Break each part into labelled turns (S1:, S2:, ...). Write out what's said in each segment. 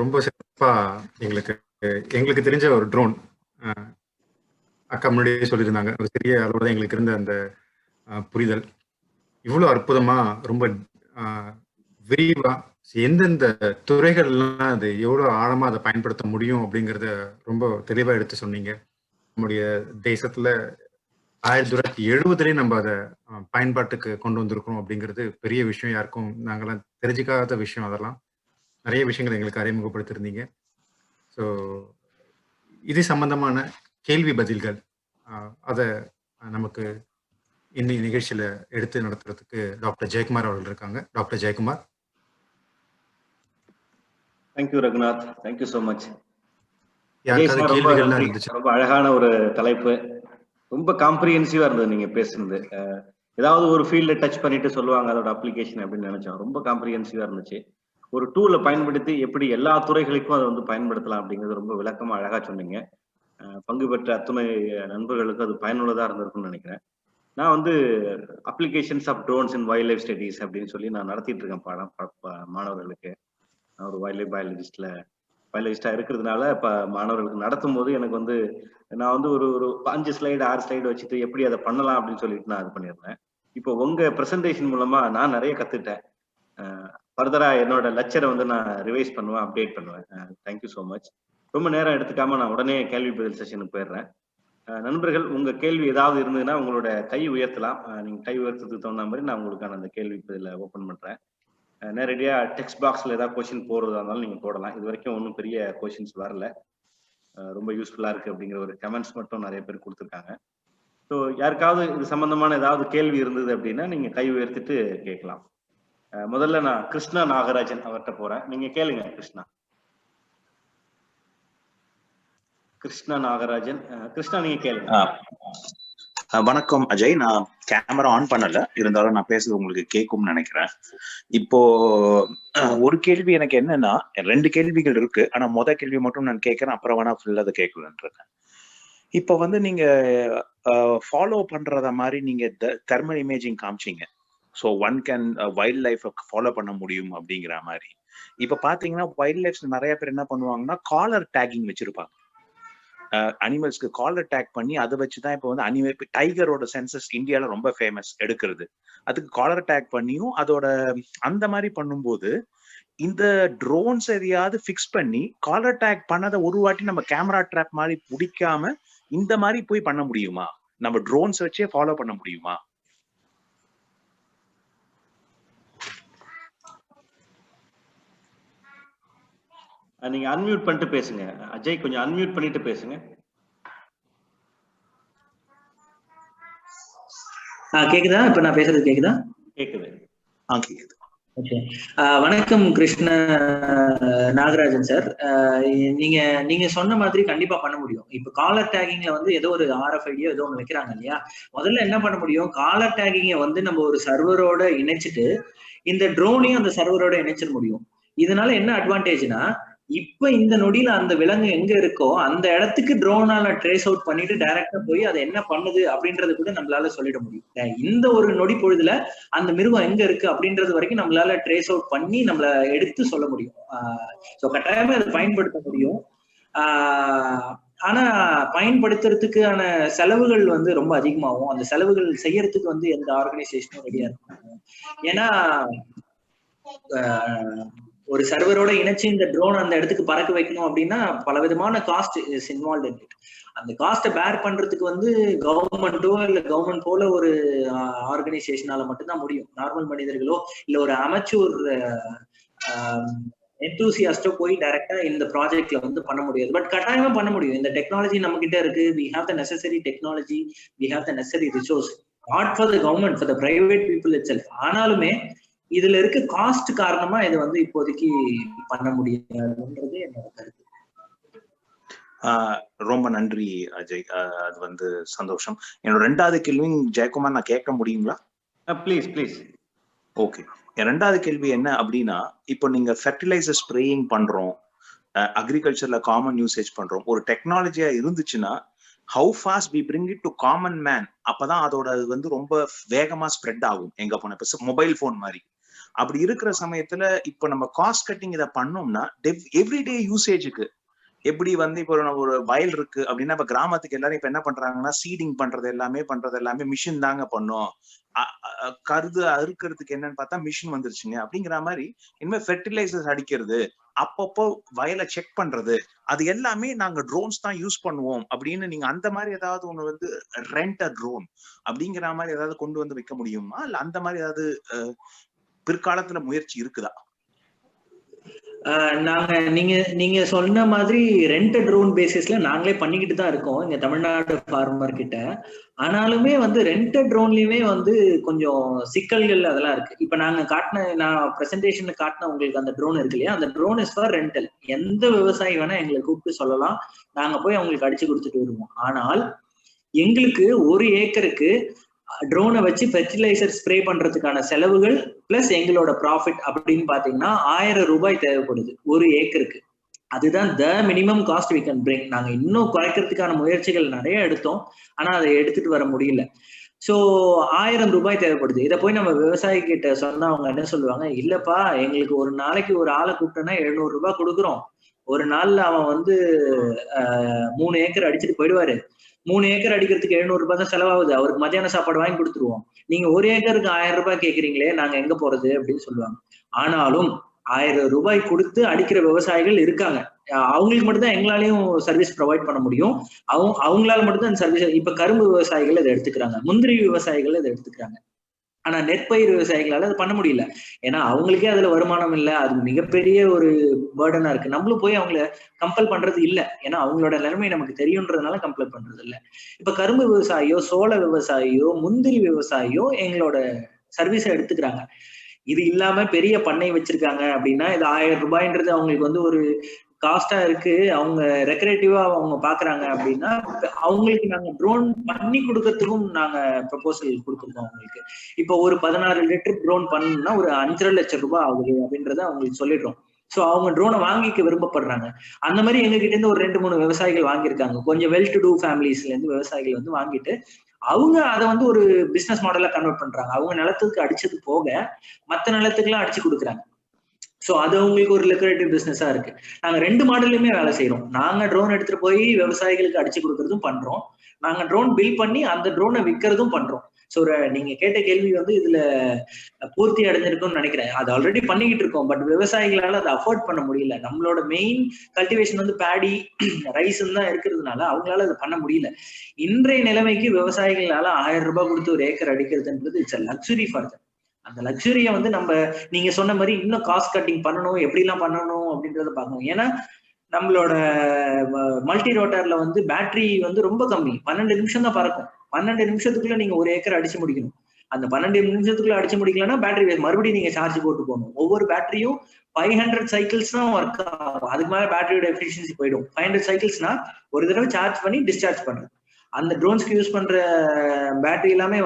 S1: ரொம்ப சிறப்பா எங்களுக்கு எங்களுக்கு தெரிஞ்ச ஒரு ட்ரோன் அக்கா முன்னாடியே சொல்லியிருந்தாங்க. ஒரு சிறிய அளவோட தான் எங்களுக்கு இருந்த அந்த புரிதல். இவ்வளோ அற்புதமா, ரொம்ப அ விரிவா எந்தெந்த துறைகள்லாம் அது எவ்வளோ ஆழமா அத பயன்படுத்த முடியும் அப்படிங்கிறத ரொம்ப தெளிவா எடுத்து சொன்னீங்க. நம்முடைய தேசத்துல 1970லயே நம்ம அத பயன்பாட்டுக்கு கொண்டு வந்திருக்கோம் அப்படிங்கிறது பெரிய விஷயம். யாருக்கும் நாங்கலாம் தெரிஞ்சுக்காத விஷயம் அதெல்லாம். நெறைய விஷயங்கள எங்களுக்கு அறிமுகப்படுத்தியிருந்தீங்க. ஸோ இது சம்பந்தமான கேள்வி பதில்கள் அத நமக்கு இன்னைய நிகழ்ச்சியில எடுத்து நடத்துறதுக்கு டாக்டர் ஜெயக்குமார் அவர்கள் இருக்காங்க. Doctor Jayakumar.
S2: Thank you Raghunath, thank you so much.
S1: யாருக்காவது கேள்விகள்லாம் இருந்துச்சு?
S2: ரொம்ப அழகான ஒரு தலைப்பு, ரொம்ப காம்ப்ரிஹென்சிவா இருந்தது நீங்க பேசுனது. ஏதாவது ஒரு ஃபீல்ட்ல டச் பண்ணிட்டு சொல்லுவாங்க அதோட அப்ளிகேஷன் அப்படின்னு நினைச்சோம். ரொம்ப காம்ப்ரிஹென்சிவா இருந்துச்சு. ஒரு டூலை பயன்படுத்தி எப்படி எல்லா துறைகளுக்கும் அதை வந்து பயன்படுத்தலாம் அப்படிங்கிறது ரொம்ப விளக்கமா அழகா சொன்னீங்க. பங்கு பெற்ற அத்துணை நண்பர்களுக்கு அது பயனுள்ளதா இருந்திருக்கும்னு நினைக்கிறேன். நான் வந்து applications of drones in wildlife studies அப்படின்னு சொல்லி நான் நடத்திட்டு இருக்கேன் பாடம் மாணவர்களுக்கு. நான் ஒரு வைல்ட் லைஃப் பயாலஜிஸ்டா இருக்கிறதுனால இப்ப மாணவர்களுக்கு நடத்தும் போது எனக்கு வந்து நான் வந்து ஒரு ஒரு 5 ஸ்லைடு 6 ஸ்லைடு வச்சுட்டு எப்படி அதை பண்ணலாம் அப்படின்னு சொல்லிட்டு நான் இது பண்ணியிருந்தேன். இப்போ உங்க பிரசன்டேஷன் மூலமா நான் நிறைய கத்துட்டேன். ஃபர்தரா என்னோட லெக்சரை வந்து நான் ரிவைஸ் பண்ணுவேன், அப்டேட் பண்ணுவேன். Thank you so much. ரொம்ப நேரம் எடுத்துக்காம நான் உடனே கேள்வி பதில் செஷனுக்கு போயிடுறேன். நண்பர்கள், உங்க கேள்வி ஏதாவது இருந்ததுன்னா உங்களோட கை உயர்த்தலாம். நீங்க கை உயர்த்ததுக்கு தகுந்த மாதிரி நான் உங்களுக்கான அந்த கேள்வி பதில ஓபன் பண்றேன். நேரடியா டெக்ஸ்ட் பாக்ஸ்ல ஏதாவது கொஸ்டின் போடுறதா இருந்தாலும் நீங்க போடலாம். இது வரைக்கும் ஒன்றும் பெரிய கொஸ்டின்ஸ் வரல. ரொம்ப யூஸ்ஃபுல்லா இருக்கு அப்படிங்கிற ஒரு கமெண்ட்ஸ் மட்டும் நிறைய பேர் கொடுத்துருக்காங்க. ஸோ யாருக்காவது இது சம்பந்தமான ஏதாவது கேள்வி இருந்தது அப்படின்னா நீங்க கை உயர்த்திட்டு கேட்கலாம். முதல்ல நான் கிருஷ்ணா நாகராஜன் அவர்கிட்ட போறேன். நீங்க கேளுங்க கிருஷ்ணா. கிருஷ்ணா நாகராஜன். கிருஷ்ணா நீங்க கேளுங்க.
S3: வணக்கம் அஜய். நான் கேமரா ஆன் பண்ணல, இருந்தாலும் நான் பேசுறது உங்களுக்கு கேட்கும்னு நினைக்கிறேன். இப்போ ஒரு கேள்வி எனக்கு என்னன்னா, 2 கேள்விகள் இருக்கு. ஆனா கேள்வி மட்டும் நான் கேட்கிறேன், அப்புறம் வேணா ஃபுல்லா அதை கேட்கலான் இருக்கேன். இப்போ வந்து நீங்க ஃபாலோ பண்றத மாதிரி நீங்க தெர்மல் இமேஜிங் காமிச்சீங்க. So one can wildlife follow பண்ண முடியும் அப்படிங்கிற மாதிரி. இப்ப பாத்தீங்கன்னா வைல்ட் லைஃப் நிறைய பேர் என்ன பண்ணுவாங்கன்னா காலர் டேக்கிங் வச்சிருப்பாங்க. அனிமல்ஸ்க்கு காலர் டேக் பண்ணி அதை வச்சுதான் இப்போ வந்து அனிமல் டைகரோட சென்சஸ் இந்தியால ரொம்ப ஃபேமஸ் எடுக்கிறது. அதுக்கு காலர் டேக் பண்ணியும் அதோட அந்த மாதிரி பண்ணும்போது இந்த ட்ரோன்ஸ் எதையாவது ஃபிக்ஸ் பண்ணி காலர் டேக் பண்ணதை ஒரு வாட்டி நம்ம கேமரா ட்ராப் மாதிரி பிடிக்காம இந்த மாதிரி போய் பண்ண முடியுமா? நம்ம ட்ரோன்ஸ் வச்சே ஃபாலோ பண்ண முடியுமா?
S2: நீங்க அன்மியூட் பண்ணிட்டு பேசுங்க அஜய். கொஞ்சம் அன்மியூட் பண்ணிட்டு பேசுங்க.
S4: கேக்குதா? இப்ப நான் பேசுறது கேக்குதா?
S2: கேக்குது.
S3: கேக்குது.
S4: ஓகே. வணக்கம் கிருஷ்ண நாகராஜன் சார். நீங்க சொன்ன மாதிரி கண்டிப்பா பண்ண முடியும். இப்ப காலர் டேகிங்ல வந்து ஏதோ ஒரு RFID ஏதோ ஒண்ணு வைக்கிறாங்க இல்லையா? முதல்ல என்ன பண்ண முடியும்? காலர் டேகிங்க வந்து நம்ம ஒரு சர்வரோட இணைச்சிட்டு இந்த ட்ரோனையும் அந்த சர்வரோட இணைச்சிட முடியும். இதனால என்ன அட்வான்டேஜ்னா, இப்ப இந்த நொடியில அந்த விலங்கு எங்க இருக்கோ அந்த இடத்துக்கு ட்ரோனால ட்ரேஸ் அவுட் பண்ணிட்டு டைரக்டா போய் அதை என்ன பண்ணுது அப்படின்றது கூட நம்மளால சொல்லிட முடியும். இந்த ஒரு நொடி பொழுதுல அந்த மிருகம் எங்க இருக்கு அப்படின்றது வரைக்கும் நம்மளால ட்ரேஸ் அவுட் பண்ணி நம்மள எடுத்து சொல்ல முடியும். ஸோ கட்டாயமா அதை பயன்படுத்த முடியும். ஆனா பயன்படுத்துறதுக்கான செலவுகள் வந்து ரொம்ப அதிகமாகும். அந்த செலவுகள் செய்யறதுக்கு வந்து எந்த ஆர்கனைசேஷனும் ரெடியா இருக்கும். ஏன்னா ஒரு சர்வரோட இணைச்சு இந்த ட்ரோன் அந்த இடத்துக்கு பறக்க வைக்கணும் அப்படின்னா பலவிதமான cost is involve in it. அந்த காஸ்ட்டை பேர் பண்றதுக்கு வந்து கவர்மெண்ட்டோ இல்ல கவர்மெண்ட் போல ஒரு ஆர்கனைசேஷனால மட்டும்தான் முடியும். நார்மல் மனிதர்களோ இல்ல ஒரு அமைச்சூர் என்தூசியாஸ்டோ போய் டைரக்டா இந்த ப்ராஜெக்ட்ல வந்து பண்ண முடியாது. பட் கட்டாயமா பண்ண முடியும். இந்த டெக்னாலஜி நம்ம கிட்ட இருக்கு. we have the necessary technology, we have the necessary resource, not for the government, for the private people itself. ஆனாலுமே இதுல இருக்க காஸ்ட் காரணமா இது வந்து இப்போதைக்கு பண்ண முடியாதுன்றது என்னோட கருத்து.
S3: ரொம்ப நன்றி அஜய். அது வந்து சந்தோஷம். என்னோட 2வது கேள்வி ஜெயக்குமார் நான் கேட்க முடியுங்களா?
S2: Please please.
S3: ஓகே. என் 2வது கேள்வி என்ன அப்படின்னா, இப்போ நீங்க ஃபெர்டிலைசர் ஸ்ப்ரேயிங் பண்றோம், அக்ரிகல்ச்சர்ல காமன் யூசேஜ் பண்றோம், ஒரு டெக்னாலஜியா இருந்துச்சுன்னா how fast we bring it to common man, அப்பதான் அதோட அது வந்து ரொம்ப வேகமா ஸ்ப்ரெட் ஆகும் எங்க போன. இப்ப மொபைல் போன் மாதிரி அப்படி இருக்கிற சமயத்துல இப்ப நம்ம காஸ்ட் கட்டிங் இதை பண்ணோம்னா எவ்ரிடே யூசேஜுக்கு எப்படி இப்போ ஒரு வயல் இருக்கு அப்படின்னா இப்ப கிராமத்துக்கு எல்லாரும் இப்ப என்ன பண்றாங்கன்னா சீடிங் பண்றது எல்லாமே மிஷின் தாங்க பண்ணும். கருது அறுக்கிறதுக்கு என்னன்னு பார்த்தா மிஷின் வந்துருச்சுங்க அப்படிங்கிற மாதிரி இனிமே ஃபெர்டிலைசர்ஸ் அடிக்கிறது, அப்பப்போ வயலை செக் பண்றது, அது எல்லாமே நாங்க ட்ரோன்ஸ் தான் யூஸ் பண்ணுவோம் அப்படின்னு நீங்க அந்த மாதிரி ஏதாவது ஒண்ணு ரெண்ட் அ ட்ரோன் அப்படிங்கிற மாதிரி ஏதாவது கொண்டு வந்து வைக்க முடியுமா? இல்ல அந்த மாதிரி ஏதாவது பிற்காலத்துல முயற்சி இருக்குதா?
S4: நாங்க நீங்க சொன்ன மாதிரி ரெண்ட் ட்ரோன் பேசிஸ்ல நாங்களே பண்ணிக்கிட்டு தான் இருக்கோம் இங்க தமிழ்நாடு ஃபார்மர் கிட்ட. ஆனாலுமே ரெண்ட் ட்ரோன்லயுமே கொஞ்சம் சிக்கல்கள் அதெல்லாம் இருக்கு. இப்ப நாங்க நான் பிரசன்டேஷன்ல காட்டின உங்களுக்கு அந்த ட்ரோன் இருக்கு இல்லையா, அந்த ட்ரோன் இஸ் ஃபார் ரெண்டல். எந்த விவசாயி வேணா எங்களை கூப்பிட்டு சொல்லலாம், நாங்க போய் அவங்களுக்கு அடிச்சு கொடுத்துட்டு வருவோம். ஆனால் எங்களுக்கு 1 ஏக்கருக்கு ட்ரோனை வச்சு ஃபெர்டிலைசர் ஸ்ப்ரே பண்றதுக்கான செலவுகள் பிளஸ் எங்களோட ப்ராஃபிட் அப்படின்னு பாத்தீங்கன்னா 1000 ரூபாய் தேவைப்படுது 1 ஏக்கருக்கு. அதுதான் the minimum cost we can bring. நாங்க இன்னும் குறைக்கிறதுக்கான முயற்சிகள் நிறைய எடுத்தோம், ஆனா அதை எடுத்துட்டு வர முடியல. சோ 1000 ரூபாய் தேவைப்படுது. இதை போய் நம்ம விவசாயி கிட்ட சொன்னா அவங்க என்ன சொல்லுவாங்க, இல்லப்பா எங்களுக்கு ஒரு நாளைக்கு ஒரு ஆளை கூப்பிட்டோன்னா 700 ரூபாய் கொடுக்குறோம், ஒரு நாள்ல அவன் 3 ஏக்கர் அடிச்சுட்டு போயிடுவாரு, 3 ஏக்கர் அடிக்கிறதுக்கு 700 ரூபாய் தான் செலவாகுது, அவருக்கு மத்தியான சாப்பாடு வாங்கி கொடுத்துருவோம், நீங்க 1 ஏக்கருக்கு 1000 ரூபாய் கேட்கறீங்களே நாங்க எங்க போறது அப்படின்னு சொல்லுவாங்க. ஆனாலும் 1000 ரூபாய் கொடுத்து அடிக்கிற விவசாயிகள் இருக்காங்க. அவங்களுக்கு மட்டும்தான் எங்களாலையும் சர்வீஸ் ப்ரொவைட் பண்ண முடியும். அவங்களால மட்டும்தான் அந்த சர்வீஸ். இப்ப கரும்பு விவசாயிகள் இதை எடுத்துக்கிறாங்க, முந்திரி விவசாயிகள் இதை எடுத்துக்கிறாங்க. ஆனா நெற்பயிர் விவசாயிகளால அது பண்ண முடியல. ஏன்னா அவங்களுக்கே அதுல வருமானம் இல்லை, அது மிகப்பெரிய ஒரு பேர்டனா இருக்கு. நம்மளும் போய் அவங்கள கம்பல் பண்றது இல்லை, ஏன்னா அவங்களோட நிலைமை நமக்கு தெரியுன்றதுனால கம்பல் பண்றது இல்லை. இப்ப கரும்பு விவசாயியோ சோள விவசாயியோ முந்திரி விவசாயியோ எங்களோட சர்வீஸை எடுத்துக்கிறாங்க. இது இல்லாம பெரிய பண்ணை வச்சிருக்காங்க அப்படின்னா இது 1000 ரூபாய்ன்றது அவங்களுக்கு ஒரு காஸ்டா இருக்கு, அவங்க ரெக்ரேட்டிவா அவங்க பாக்குறாங்க அப்படின்னா அவங்களுக்கு நாங்க ட்ரோன் பண்ணி கொடுக்கறதுக்கும் நாங்க ப்ரொபோசல் கொடுத்துருக்கோம் அவங்களுக்கு. இப்போ ஒரு 16 லிட்டர் ட்ரோன் பண்ணணும்னா ஒரு 5.5 லட்சம் ரூபாய் ஆகுது அப்படின்றத அவங்களுக்கு சொல்லிடுறோம். சோ அவங்க ட்ரோனை வாங்கிக்க விரும்பப்படுறாங்க. அந்த மாதிரி எங்க கிட்ட இருந்து ஒரு 2-3 விவசாயிகள் வாங்கியிருக்காங்க. கொஞ்சம் வெல் டு டூ ஃபேமிலிஸ்ல இருந்து விவசாயிகள் வாங்கிட்டு அவங்க அதை ஒரு பிசினஸ் மாடலா கன்வெர்ட் பண்றாங்க. அவங்க நிலத்துக்கு அடிச்சது போக மற்ற நிலத்துக்கு எல்லாம் அடிச்சு கொடுக்குறாங்க. சோ அது அவங்களுக்கு ஒரு லெக்ரேட்டிவ் பிசினஸா இருக்கு. நாங்க 2 மாடல்லையுமே வேலை செய்யறோம். நாங்க ட்ரோன் எடுத்துட்டு போய் விவசாயிகளுக்கு அடிச்சு கொடுக்கறதும் பண்றோம், நாங்க ட்ரோன் பில் பண்ணி அந்த ட்ரோனை விற்கிறதும் பண்றோம். சோ நீங்க கேட்ட கேள்வி இதுல பூர்த்தி அடைஞ்சிருக்கும்னு நினைக்கிறேன். அது ஆல்ரெடி பண்ணிக்கிட்டு இருக்கோம், பட் விவசாயிகளால அதை அஃபோர்ட் பண்ண முடியல. நம்மளோட மெயின் கல்டிவேஷன் பேடி ரைஸ் தான் இருக்கிறதுனால அவங்களால அதை பண்ண முடியல. இன்றைய நிலைமைக்கு விவசாயிகளால 1000 ரூபாய் கொடுத்து ஒரு ஏக்கர் அடிக்கிறதுன்றது it's a luxury for them. அந்த லக்ஸுரியை நம்ம நீங்க சொன்ன மாதிரி இன்னும் காஸ்ட் கட்டிங் பண்ணணும், எப்படி எல்லாம் பண்ணணும் அப்படின்றத பார்க்கணும். ஏன்னா நம்மளோட மல்டி ரோட்டர்ல பேட்டரி ரொம்ப கம்மி, 12 நிமிஷம் தான் பறக்கும். 12 நிமிஷத்துக்குள்ள நீங்க 1 ஏக்கர் அடிச்சு முடிக்கணும். அந்த 12 நிமிஷத்துக்குள்ள அடிச்சு முடிக்கலன்னா பேட்டரி மறுபடியும் நீங்க சார்ஜ் போட்டு போகணும். ஒவ்வொரு பேட்டரியும் 500 சைக்கிள்ஸ் தான் ஒர்க் ஆகும், அதுக்கு மேல பேட்டரியோட எஃபிஷியன்சி போயிடும். 500 சைக்கிள்ஸ்னா ஒரு தடவை சார்ஜ் பண்ணி டிஸ்சார்ஜ் பண்றது. அந்த ட்ரோன்ஸ்க்கு யூஸ் பண்ற பேட்டரி எல்லாமே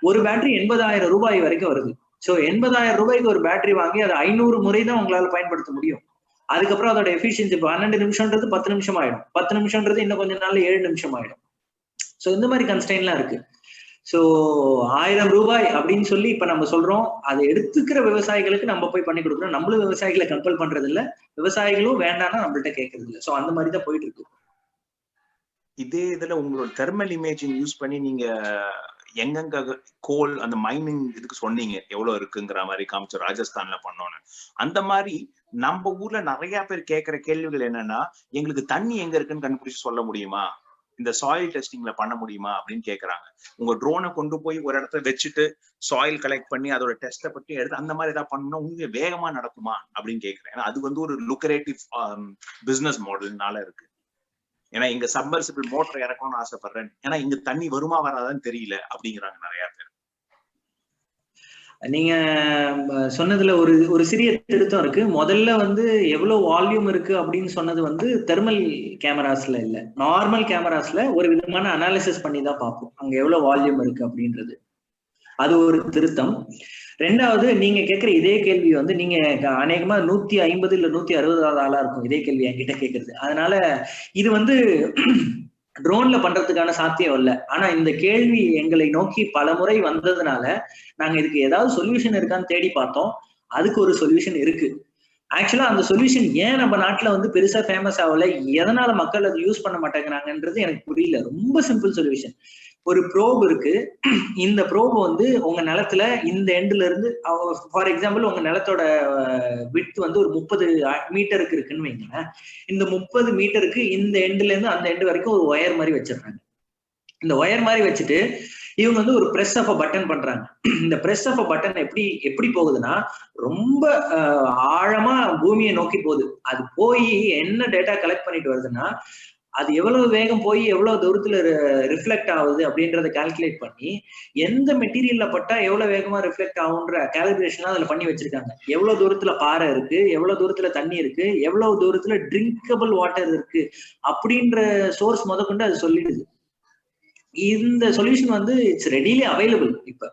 S4: ஒரு பேட்டரி 80,000 ரூபாய் வரைக்கும் வருது. சோ 80,000 ரூபாய்க்கு ஒரு பேட்டரி வாங்கி அதை 500 முறை தான் உங்களால பயன்படுத்த முடியும். அதுக்கப்புறம் அதோட எஃபிஷியன்சி 12 நிமிஷம்ன்றது 10 நிமிஷம் ஆயிடும், 10 நிமிஷம்ன்றது இன்னும் கொஞ்ச நாள்ல 7 நிமிஷம் ஆயிடும். சோ இந்த மாதிரி கன்ஸ்ட்ரெயின்லாம் இருக்கு. சோ 1000 ரூபாய் அப்படின்னு சொல்லி இப்ப நம்ம சொல்றோம், அதை எடுத்துக்கிற விவசாயிகளுக்கு நம்ம போய் பண்ணி கொடுக்குறோம். நம்மளும் விவசாயிகளை கம்பல் பண்றது இல்ல, விவசாயிகளும் வேண்டாம்னா நம்மள்ட்ட கேட்கறது இல்லை. சோ அந்த மாதிரி தான் போயிட்டு இருக்கு.
S3: இதே இதுல உங்களோட தெர்மல் இமேஜிங் யூஸ் பண்ணி நீங்க எங்கெங்க கோல் அந்த மைனிங் இதுக்கு சொன்னீங்க எவ்வளவு இருக்குங்கிற மாதிரி காமிச்சோம், ராஜஸ்தான்ல பண்ணோன்னு. அந்த மாதிரி நம்ம ஊர்ல நிறைய பேர் கேட்கிற கேள்விகள் என்னன்னா, எங்களுக்கு தண்ணி எங்க இருக்குன்னு கண்டுபிடிச்சு சொல்ல முடியுமா, இந்த சாயில் டெஸ்டிங்ல பண்ண முடியுமா அப்படின்னு கேக்குறாங்க. உங்க ட்ரோனை கொண்டு போய் ஒரு இடத்துல வச்சுட்டு சாயில் கலெக்ட் பண்ணி அதோட டெஸ்ட்டை பற்றி எடுத்து அந்த மாதிரி ஏதாவது பண்ணணும்னா உங்களுக்கு வேகமா நடக்குமா அப்படின்னு கேட்கிறேன். ஏன்னா அது ஒரு லுக்ரேட்டிவ் பிசினஸ் மாடல்னால இருக்கு. ஏன்னா இங்க சப்மர்சிபிள் மோட்டர் இறக்கணும்னு ஆசைப்படுறேன், ஏன்னா இங்க தண்ணி வருமா வராதான்னு தெரியல அப்படிங்கிறாங்க நிறைய பேர்.
S4: நீங்க சொன்னதுல ஒரு சிறிய திருத்தம் இருக்கு. முதல்ல எவ்வளவு வால்யூம் இருக்கு அப்படின்னு சொன்னது தெர்மல் கேமராஸ்ல இல்ல, நார்மல் கேமராஸ்ல ஒரு விதமான அனாலிசிஸ் பண்ணி தான் பார்ப்போம் அங்க எவ்வளவு வால்யூம் இருக்கு அப்படின்றது. அது ஒரு திருத்தம். ரெண்டாவது, நீங்க கேட்கிற இதே கேள்வி நீங்க அநேகமா 150 இல்ல 160 ஆளா இருக்கும் இதே கேள்வி என்கிட்ட கேட்கறது. அதனால இது ட்ரோன்ல பண்றதுக்கான சாத்தியம் இல்லை. ஆனா இந்த கேள்வி எங்களை நோக்கி பல முறை வந்ததுனால நாங்க இதுக்கு ஏதாவது சொல்யூஷன் இருக்கான்னு தேடி பார்த்தோம். அதுக்கு ஒரு சொல்யூஷன் இருக்கு. ஆக்சுவலா அந்த சொல்யூஷன் ஏன் நம்ம நாட்டுல வந்து பெருசா ஃபேமஸ் ஆகல, எதனால மக்கள் அதை யூஸ் பண்ண மாட்டேங்கிறாங்கன்றது எனக்கு புரியல. ரொம்ப சிம்பிள் சொல்யூஷன். ஒரு ப்ரோப் இருக்கு. இந்த ப்ரோப் வந்து உங்க நிலத்துல இந்த எண்ட்ல இருந்து, ஃபார் எக்ஸாம்பிள் உங்க நிலத்தோட விட்த் வந்து ஒரு 30 மீட்டருக்கு இருக்குன்னு வைங்களேன். இந்த 30 மீட்டருக்கு இந்த எண்ட்ல இருந்து அந்த எண்ட் வரைக்கும் ஒரு ஒயர் மாதிரி வச்சிருக்காங்க. இந்த ஒயர் மாதிரி வச்சுட்டு இவங்க வந்து ஒரு பிரஸ் ஆஃப் அ பட்டன் பண்றாங்க. இந்த பிரஸ் ஆஃப் அ பட்டன் எப்படி போகுதுன்னா, ரொம்ப ஆழமா பூமியை நோக்கி போகுது. அது போய் என்ன டேட்டா கலெக்ட் பண்ணிட்டு வருதுன்னா, அது எவ்வளவு வேகம் போய் எவ்வளவு தூரத்துல ரிஃப்ளெக்ட் ஆகுது அப்படின்றத கால்குலேட் பண்ணி, எந்த மெட்டீரியல்ல பட்டா எவ்வளவு வேகமா ரிஃப்ளெக்ட் ஆகுன்ற கால்குலேஷன் அதுல பண்ணி வச்சிருக்காங்க. எவ்வளவு தூரத்துல பாறை இருக்கு, எவ்வளவு தூரத்துல தண்ணி இருக்கு, எவ்வளவு தூரத்துல ட்ரிங்கபிள் வாட்டர் இருக்கு அப்படின்ற சோர்ஸ் முதற்கொண்டு அது சொல்லிடுது. இந்த சொல்யூஷன் வந்து இட்ஸ் ரெடிலி அவைலபிள். இப்ப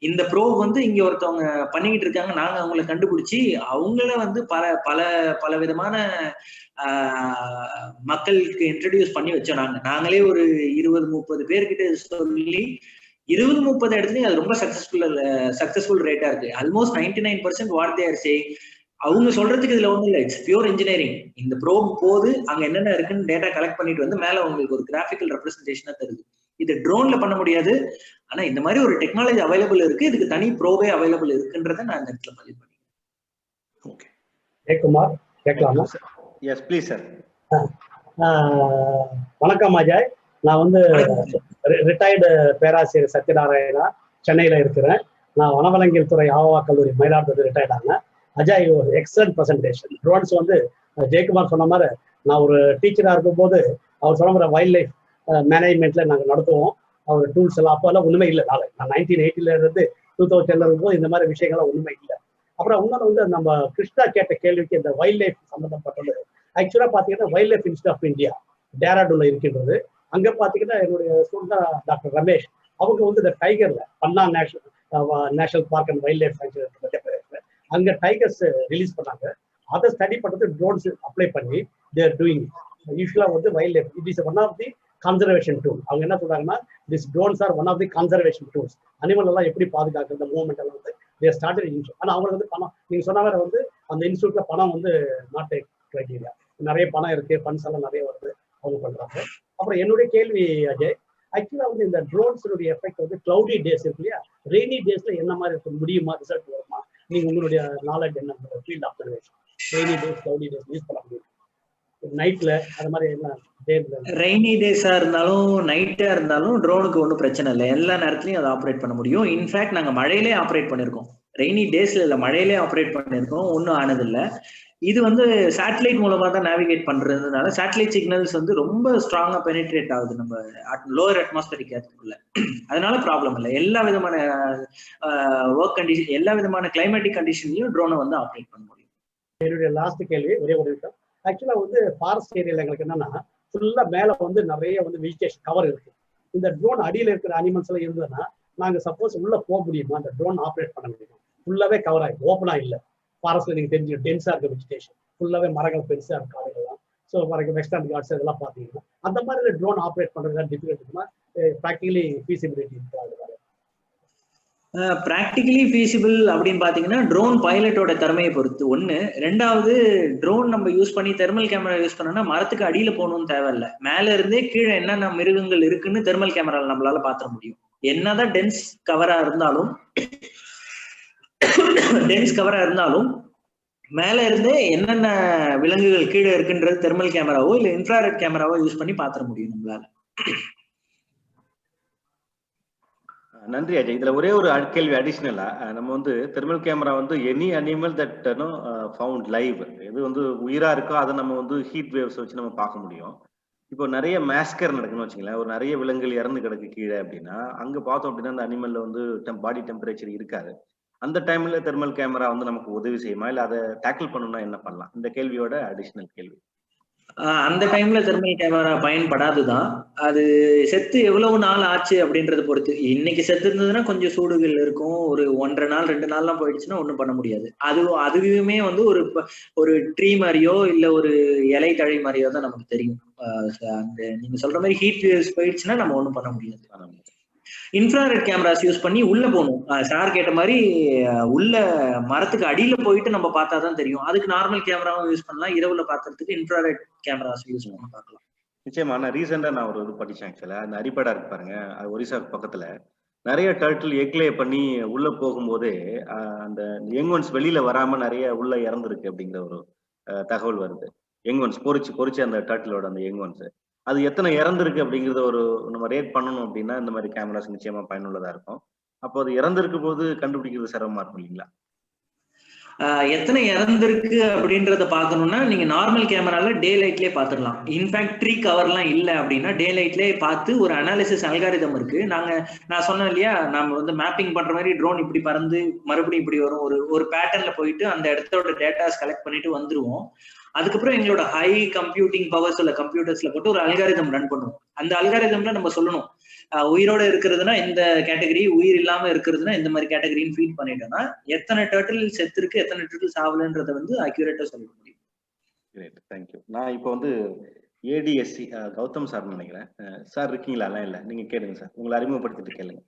S4: இந்த ப்ரோப் வந்து இங்க ஒருத்தவங்க பண்ணிக்கிட்டு இருக்காங்க. நாங்க அவங்களை கண்டுபிடிச்சி அவங்கள வந்து பல விதமான மக்களுக்கு இன்ட்ரடியூஸ் பண்ணி வச்சோம். நாங்களே ஒரு 20-30 பேர்கிட்ட சொல்லி 20-30 இடத்துலயும் அது ரொம்ப சக்சஸ்ஃபுல் ரேட்டா இருக்கு. Almost 99% what they are saying. அவங்க சொல்றதுக்கு இதுல ஒண்ணும் இல்லை, இட்ஸ் பியூர் இன்ஜினியரிங். இந்த ப்ரோப் போது அங்க என்னென்ன இருக்குன்னு டேட்டா கலெக்ட் பண்ணிட்டு வந்து மேல உங்களுக்கு ஒரு கிராபிக்கல் ரெப்ரஸன்டேஷனா தருது. இது ட்ரோன்ல பண்ண முடியாது. ஆனா இந்த மாதிரி ஒரு டெக்னாலஜி அவைலபிள் இருக்கு. இதுக்கு தனி ப்ரோவே அவைலபிள் இருக்குன்றத நான் இந்த இடத்துல பதிவு பண்ணிக்கிறேன்.
S3: ஓகே,
S5: ஜெயக்குமார் கேட்கலாமா?
S2: Yes please sir.
S5: வணக்கம் அஜய். நான் வந்து ரிட்டையர்டு பேராசிரியர் சத்யநாராயணா, சென்னையில இருக்கிறேன். நான் வனவளங்கியல் துறை ஆவா கல்லூரி மயிலாடுதுறை ரிட்டையர்ட் ஆனேன். அஜய், ஒரு எக்ஸலன்ட் ப்ரெசன்டேஷன். ட்ரோன்ஸ் வந்து ஜெயக்குமார் சொன்ன மாதிரி நான் ஒரு டீச்சரா இருக்கும் போது அவர் சொன்ன மாதிரி வைல்ட் லைஃப் மேனேஜ்மெண்ட்ல நாங்கள் நடத்துவோம். அவர் டூல்ஸ் எல்லாம் அப்போல்லாம் ஒண்ணுமே இல்லை. நான் 1980 இருந்து 2010 இருக்கும்போது இந்த மாதிரி விஷயங்கள்லாம் ஒண்ணுமே இல்லை. அப்புறம் இன்னொன்று வந்து நம்ம கிருஷ்ணா கேட்ட கேள்விக்கு இந்த வைல்ட் லைஃப் சம்பந்தப்பட்டது ஆக்சுவலா பாத்தீங்கன்னா wildlife institute of India டேராடூன்ல இருக்கின்றது. அங்க பாத்தீங்கன்னா என்னுடைய ஸ்டூடெண்ட் டாக்டர் ரமேஷ், அவங்க வந்து இந்த டைகர்ல Panna national park and wildlife sanctuary மத்தியப்பிரதேஷ்ல அங்க டைகர்ஸ் ரிலீஸ் பண்ணாங்க. அதை ஸ்டடி பண்ணுறது ட்ரோன்ஸ் அப்ளை பண்ணி தேர் டூயிங். யூஸ்வலா வந்து wildlife it is one of the conservation tool. அவங்க என்ன சொல்றாங்கன்னா, this drones are one of the conservation tools. Animal எல்லாம் எப்படி பாதுகாக்க இந்த மூவ்மெண்ட் எல்லாம் வந்து தேர் ஸ்டார்டட் இன்ஸ்டியூட். ஆனால் அவங்களுக்கு வந்து பணம், நீங்க சொன்ன மாதிரி வந்து அந்த இன்ஸ்டியூட்ல பணம் வந்து நாட் ஏ கிரைட்டீரியா. நிறைய பணம் இருக்கு, ஃபண்ட்ஸ் எல்லாம் நிறைய வருது, அவங்க பண்றாங்க. அப்புறம் என்னுடைய கேள்வி அஜய், ஆக்சுவலா வந்து இந்த ட்ரோன்ஸுடைய எஃபெக்ட் வந்து கிளவுடி டேஸ் இருக்கு இல்லையா, ரெய்னி டேஸ்ல என்ன மாதிரி இருக்க முடியுமா, ரிசல்ட் வருமா? நீங்க உங்களுடைய நாலேஜ் என்ன, field observation rainy days cloudy days use பண்ண முடியும் நைட்ல அது மாதிரி என்ன?
S4: ரெய்னி டேஸா இருந்தாலும் நைட்டா இருந்தாலும் ட்ரோனுக்கு ஒன்றும் பிரச்சனை இல்லை, எல்லா நேரத்துலையும் அதை ஆப்ரேட் பண்ண முடியும். இன்ஃபேக்ட் நாங்கள் மழையிலே ஆப்ரேட் பண்ணியிருக்கோம். ரெய்னி டேஸ்ல இல்லை, மழையிலே ஆப்ரேட் பண்ணியிருக்கோம், ஒன்றும் ஆனதில்லை. இது வந்து சேட்டலைட் மூலமா தான் நேவிகேட் பண்றதுனால சேட்டலைட் சிக்னல்ஸ் வந்து ரொம்ப ஸ்ட்ராங்கா பெனிட்ரேட் ஆகுது நம்ம லோவர் அட்மாஸ்பரிக் ஏர்க்குள்ள. அதனால ப்ராப்ளம் இல்லை. எல்லா விதமான ஒர்க் கண்டிஷன், எல்லா விதமான கிளைமேட்டிக் கண்டிஷன்லயும் ட்ரோனை வந்து ஆப்ரேட் பண்ண முடியும்.
S5: என்னுடைய லாஸ்ட் கேள்வி ஒரே ஒரு விஷயம். ஆக்சுவலா வந்து ஃபாரஸ்ட் ஏரியால எங்களுக்கு என்னன்னா, ஃபுல்லா மேல வந்து நிறைய வந்து வெஜிடேஷன் கவர் இருக்கு. இந்த ட்ரோன் அடியில இருக்கிற அனிமல்ஸ் எல்லாம் இருந்ததுன்னா நாங்க சப்போஸ் உள்ள போக முடியுமா, அந்த ட்ரோன் ஆப்ரேட் பண்ண முடியுமா? ஃபுல்லாவே கவர் ஆகி ஓப்பனா இல்லை. ஃபாரஸ்ட்ல நீங்க தெரிஞ்சு டென்ஸா இருக்க வெஜிடேஷன், ஃபுல்லாவே மரங்கள் பெருசா இருக்க காடுகள்லாம். ஸோ ஃபார் வெஸ்டர்ன் காட்ஸ் இதெல்லாம் பார்த்தீங்கன்னா அந்த மாதிரி ட்ரோன் ஆப்ரேட் பண்றது டிஃபிகல்ட் இருக்குன்னா ப்ராக்டிகலி ஃபீசிபிலிட்டி இருக்கா?
S4: ப்ராக்டிகலி ஃபீசிபிள் அப்படின்னு பாத்தீங்கன்னா ட்ரோன் பைலட்டோட திறமையை பொறுத்து ஒண்ணு. ரெண்டாவது, ட்ரோன் நம்ம யூஸ் பண்ணி தெர்மல் கேமரா யூஸ் பண்ணோம்னா மரத்துக்கு அடியில போகணும்னு தேவையில்லை. மேல இருந்தே கீழே என்னென்ன மிருகங்கள் இருக்குன்னு தெர்மல் கேமரால நம்மளால பாத்திர முடியும். என்னதான் டென்ஸ் கவரா இருந்தாலும் மேல இருந்தே என்னென்ன விலங்குகள் கீழே இருக்குன்றது தெர்மல் கேமராவோ இல்ல இன்ஃப்ராரெட் கேமராவோ யூஸ் பண்ணி பாத்திர முடியும் நம்மளால.
S2: நன்றி அஜய். இதுல ஒரே ஒரு கேள்வி அடிஷனலா, நம்ம வந்து தெர்மல் கேமரா வந்து any animal that found live, எது வந்து உயிரா இருக்கோ அதை நம்ம வந்து ஹீட் வேவ்ஸ் வச்சு நம்ம பார்க்க முடியும். இப்போ நிறைய மேஸ்கர் நடக்குன்னு வச்சுங்களேன், ஒரு நிறைய விலங்குகள் இறந்து கிடக்கு கீழே அப்படின்னா, அங்க பார்த்தோம் அப்படின்னா அந்த அனிமல்ல வந்து பாடி டெம்பரேச்சர் இருக்காது. அந்த டைம்ல தெர்மல் கேமரா வந்து நமக்கு உதவி செய்யுமா, இல்ல அதை டேக்கிள் பண்ணணும்னா என்ன பண்ணலாம்? இந்த கேள்வியோட அடிஷனல் கேள்வி.
S4: அந்த டைம்ல தெர்மல் கேமரா பயன்படாதுதான். அது செத்து எவ்வளவு நாள் ஆச்சு அப்படின்றத பொறுத்து. இன்னைக்கு செத்து இருந்ததுன்னா கொஞ்சம் சூடுகள் இருக்கும். ஒரு 1.5 நாள் 2 நாள்லாம் போயிடுச்சுன்னா ஒன்றும் பண்ண முடியாது. அதுவுமே வந்து ஒரு ட்ரீ மாதிரியோ இல்ல ஒரு இலை தழை மாதிரியோ தான் நமக்கு தெரியும். அந்த நீங்க சொல்ற மாதிரி ஹீட் வேவ்ஸ் போயிடுச்சுன்னா நம்ம ஒன்றும் பண்ண முடியாது. இன்ஃப்ராரெட் கேமராஸ் யூஸ் பண்ணி உள்ள போகணும். சார் கேட்ட மாதிரி உள்ள மரத்துக்கு அடியில போயிட்டு நம்ம பார்த்தா தான் தெரியும். அதுக்கு நார்மல் கேமராவும் யூஸ் பண்ணலாம். இரவுல பாக்குறதுக்கு இன்ஃப்ராரெட் கேமராஸ் யூஸ் பண்ணி பார்க்கலாம்.
S2: நிச்சயமா. நான் ரீசெண்டா நான் ஒரு இது படிச்சேன். ஆக்சுவலா அந்த அரிப்படா இருக்கு பாருங்க, அது ஒரிசா பக்கத்துல நிறைய டர்ட்டில் எக்லே பண்ணி உள்ள போகும்போதே அந்த யங் ஒன்ஸ் வெளியில வராம நிறைய உள்ள இறந்துருக்கு அப்படிங்கிற ஒரு தகவல் வருது. யங் ஒன்ஸ் பொறிச்சு அந்த டர்ட்டிலோட அந்த யங் ஒன்ஸ் அது எத்தனை இறந்துருக்கு அப்படிங்கறத ஒரு நம்ம ரேட் பண்ணணும் அப்படின்னா இந்த மாதிரி கேமராஸ் நிச்சயமா பயனுள்ளதா இருக்கும். அப்போ அது இறந்திருக்கும் போது கண்டுபிடிக்கிறது சிரமமா இருக்கும் இல்லைங்களா?
S4: எத்தனை இறந்திருக்கு அப்படின்றத பாக்கணும்னா நீங்க நார்மல் கேமரால டே லைட்லயே பாத்துடலாம். இன்ஃபேக்ட் ட்ரீ கவர்லாம் இல்லை அப்படின்னா டே லைட்லயே பார்த்து ஒரு அனாலிசிஸ் அல்காரிதம் இருக்கு. நான் சொன்னேன் இல்லையா, நம்ம வந்து மேப்பிங் பண்ற மாதிரி ட்ரோன் இப்படி பறந்து மறுபடியும் இப்படி வரும், ஒரு பேட்டர்ன்ல போயிட்டு அந்த இடத்தோட டேட்டாஸ் கலெக்ட் பண்ணிட்டு வந்துருவோம். அதுக்கப்புறம் எங்களோட ஹை கம்ப்யூட்டிங் பவர்ஸ் உள்ள கம்ப்யூட்டர்ஸ்ல போட்டு ஒரு அல்காரிதம் ரன் பண்ணுவோம். அந்த அல்காரிதம்ல நம்ம சொல்லணும் உயிரோட இருக்கிறதுனா இந்த கேட்டகரி, உயிர் இல்லாம இருக்கிறதுனா இந்த மாதிரி கேட்டகரின்னு ஃபீட் பண்ணிட்டோம்னா எத்தனை டர்ட்டில் செத்து இருக்கு எத்தனை டர்ட்டில் சாவலன்றதை வந்து அக்யூரேட்டா சொல்ல முடியும்.
S2: Great, thank you. நான் இப்போ வந்து ஏடிஎஸ்சி கௌதம் சார் நினைக்கிறேன். சார் இருக்கீங்களா? இல்ல நீங்க கேளுங்க சார், உங்களை அறிமுகப்படுத்திட்டு கேளுங்க.